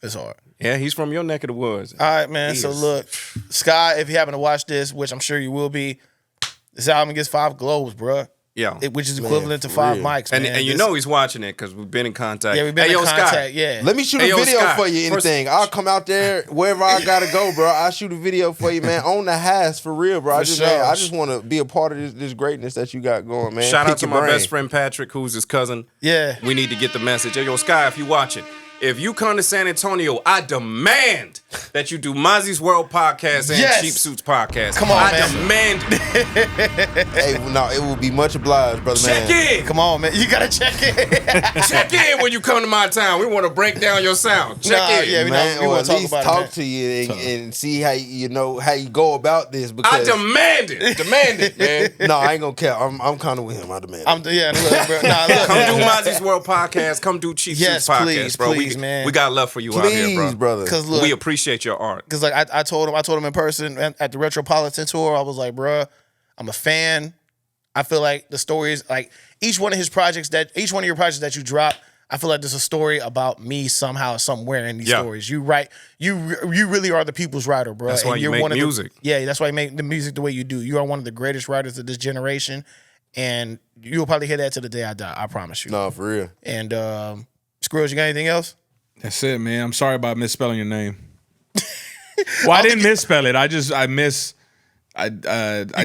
It's hard. Yeah, he's from your neck of the woods. All right, man. So look, Sky, if you happen to watch this, which I'm sure you will be, this album gets 5 globes, bruh. Yeah. Which is equivalent to 5 mics, man. And you know he's watching it because we've been in contact. Yeah, we've been in contact. Sky, yeah. Let me shoot a video for you. Anything? I'll come out there wherever I gotta go, bro. I'll shoot a video for you, man. On the hash for real, bro. I just want to be a part of this greatness that you got going, man. Shout out to Pick my your brain. best friend Patrick, who's his cousin. Yeah. We need to get the message. Hey, yo, Sky, if you watch it, if you come to San Antonio, I demand that you do Mozzie's World podcast and Yes. Cheap Suits podcast. Come on, I man. demand it. Hey, no, it will be much obliged, brother, Check man. in. Come on, man. You gotta check it. Check in when you come to my town. We want to break down your sound. Check in. yeah, we Man, or wanna at talk least about it, talk man. to you and see how you know how you go about this. I Because demand it. Demand it, man. no, I ain't gonna care. I'm kind of with him. I demand. Look, bro. Nah, look. Come do Mozzie's World podcast. Come do Cheap Yes, Suits podcast, please, bro. please, man. We got love for you out here, Please, bro. brother. Because look, We appreciate your art. because like I told him in person at the Retropolitan tour, I was like, bruh, I'm a fan. I feel like the stories, like each one of your projects that you drop, I feel like there's a story about me somehow, somewhere in these stories. You write, you really are the people's writer, bro. That's why you make music. That's why you make the music the way you do. You are one of the greatest writers of this generation, and you'll probably hear that till the day I die. I promise you. No, for real. And Skrills, you got anything else? That's it, man. I'm sorry about misspelling your name. Well, I didn't misspell it. I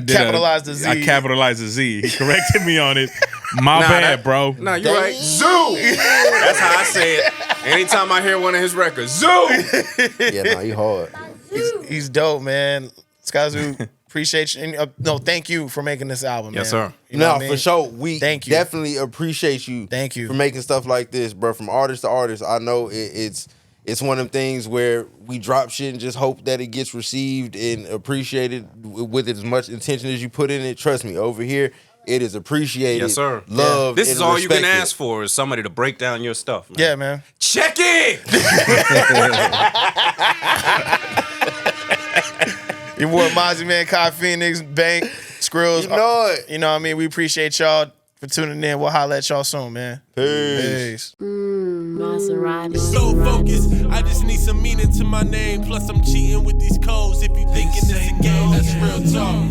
capitalized the Z. I capitalized the Z. He corrected me on it. My bad, bro. Nah, you're right. Zoo. That's how I say it. Anytime I hear one of his records, Zoo. Yeah, no, he hard. He's dope, man. Skyzoo, appreciate you. And, thank you for making this album, Yes, man. sir. You know No, what I mean? for sure. We Thank you. definitely appreciate you. Thank you for making stuff like this, bro. From artist to artist, I know it's one of them things where we drop shit and just hope that it gets received and appreciated with as much intention as you put in it. Trust me, over here it is appreciated. Yes, sir. Loved. This and is all you can respected. ask for is somebody to break down your stuff, man. Yeah, man. Check in. Your boy MAZI, man, Kai Phoenix, Bank, Skrills. You know it. You know what I mean? We appreciate y'all for tuning in. We'll holler at y'all soon, man. Peace. Maserati. So focused, I just need some meaning to my name. Plus, I'm cheating with these codes. If you thinking it's a game, that's real talk.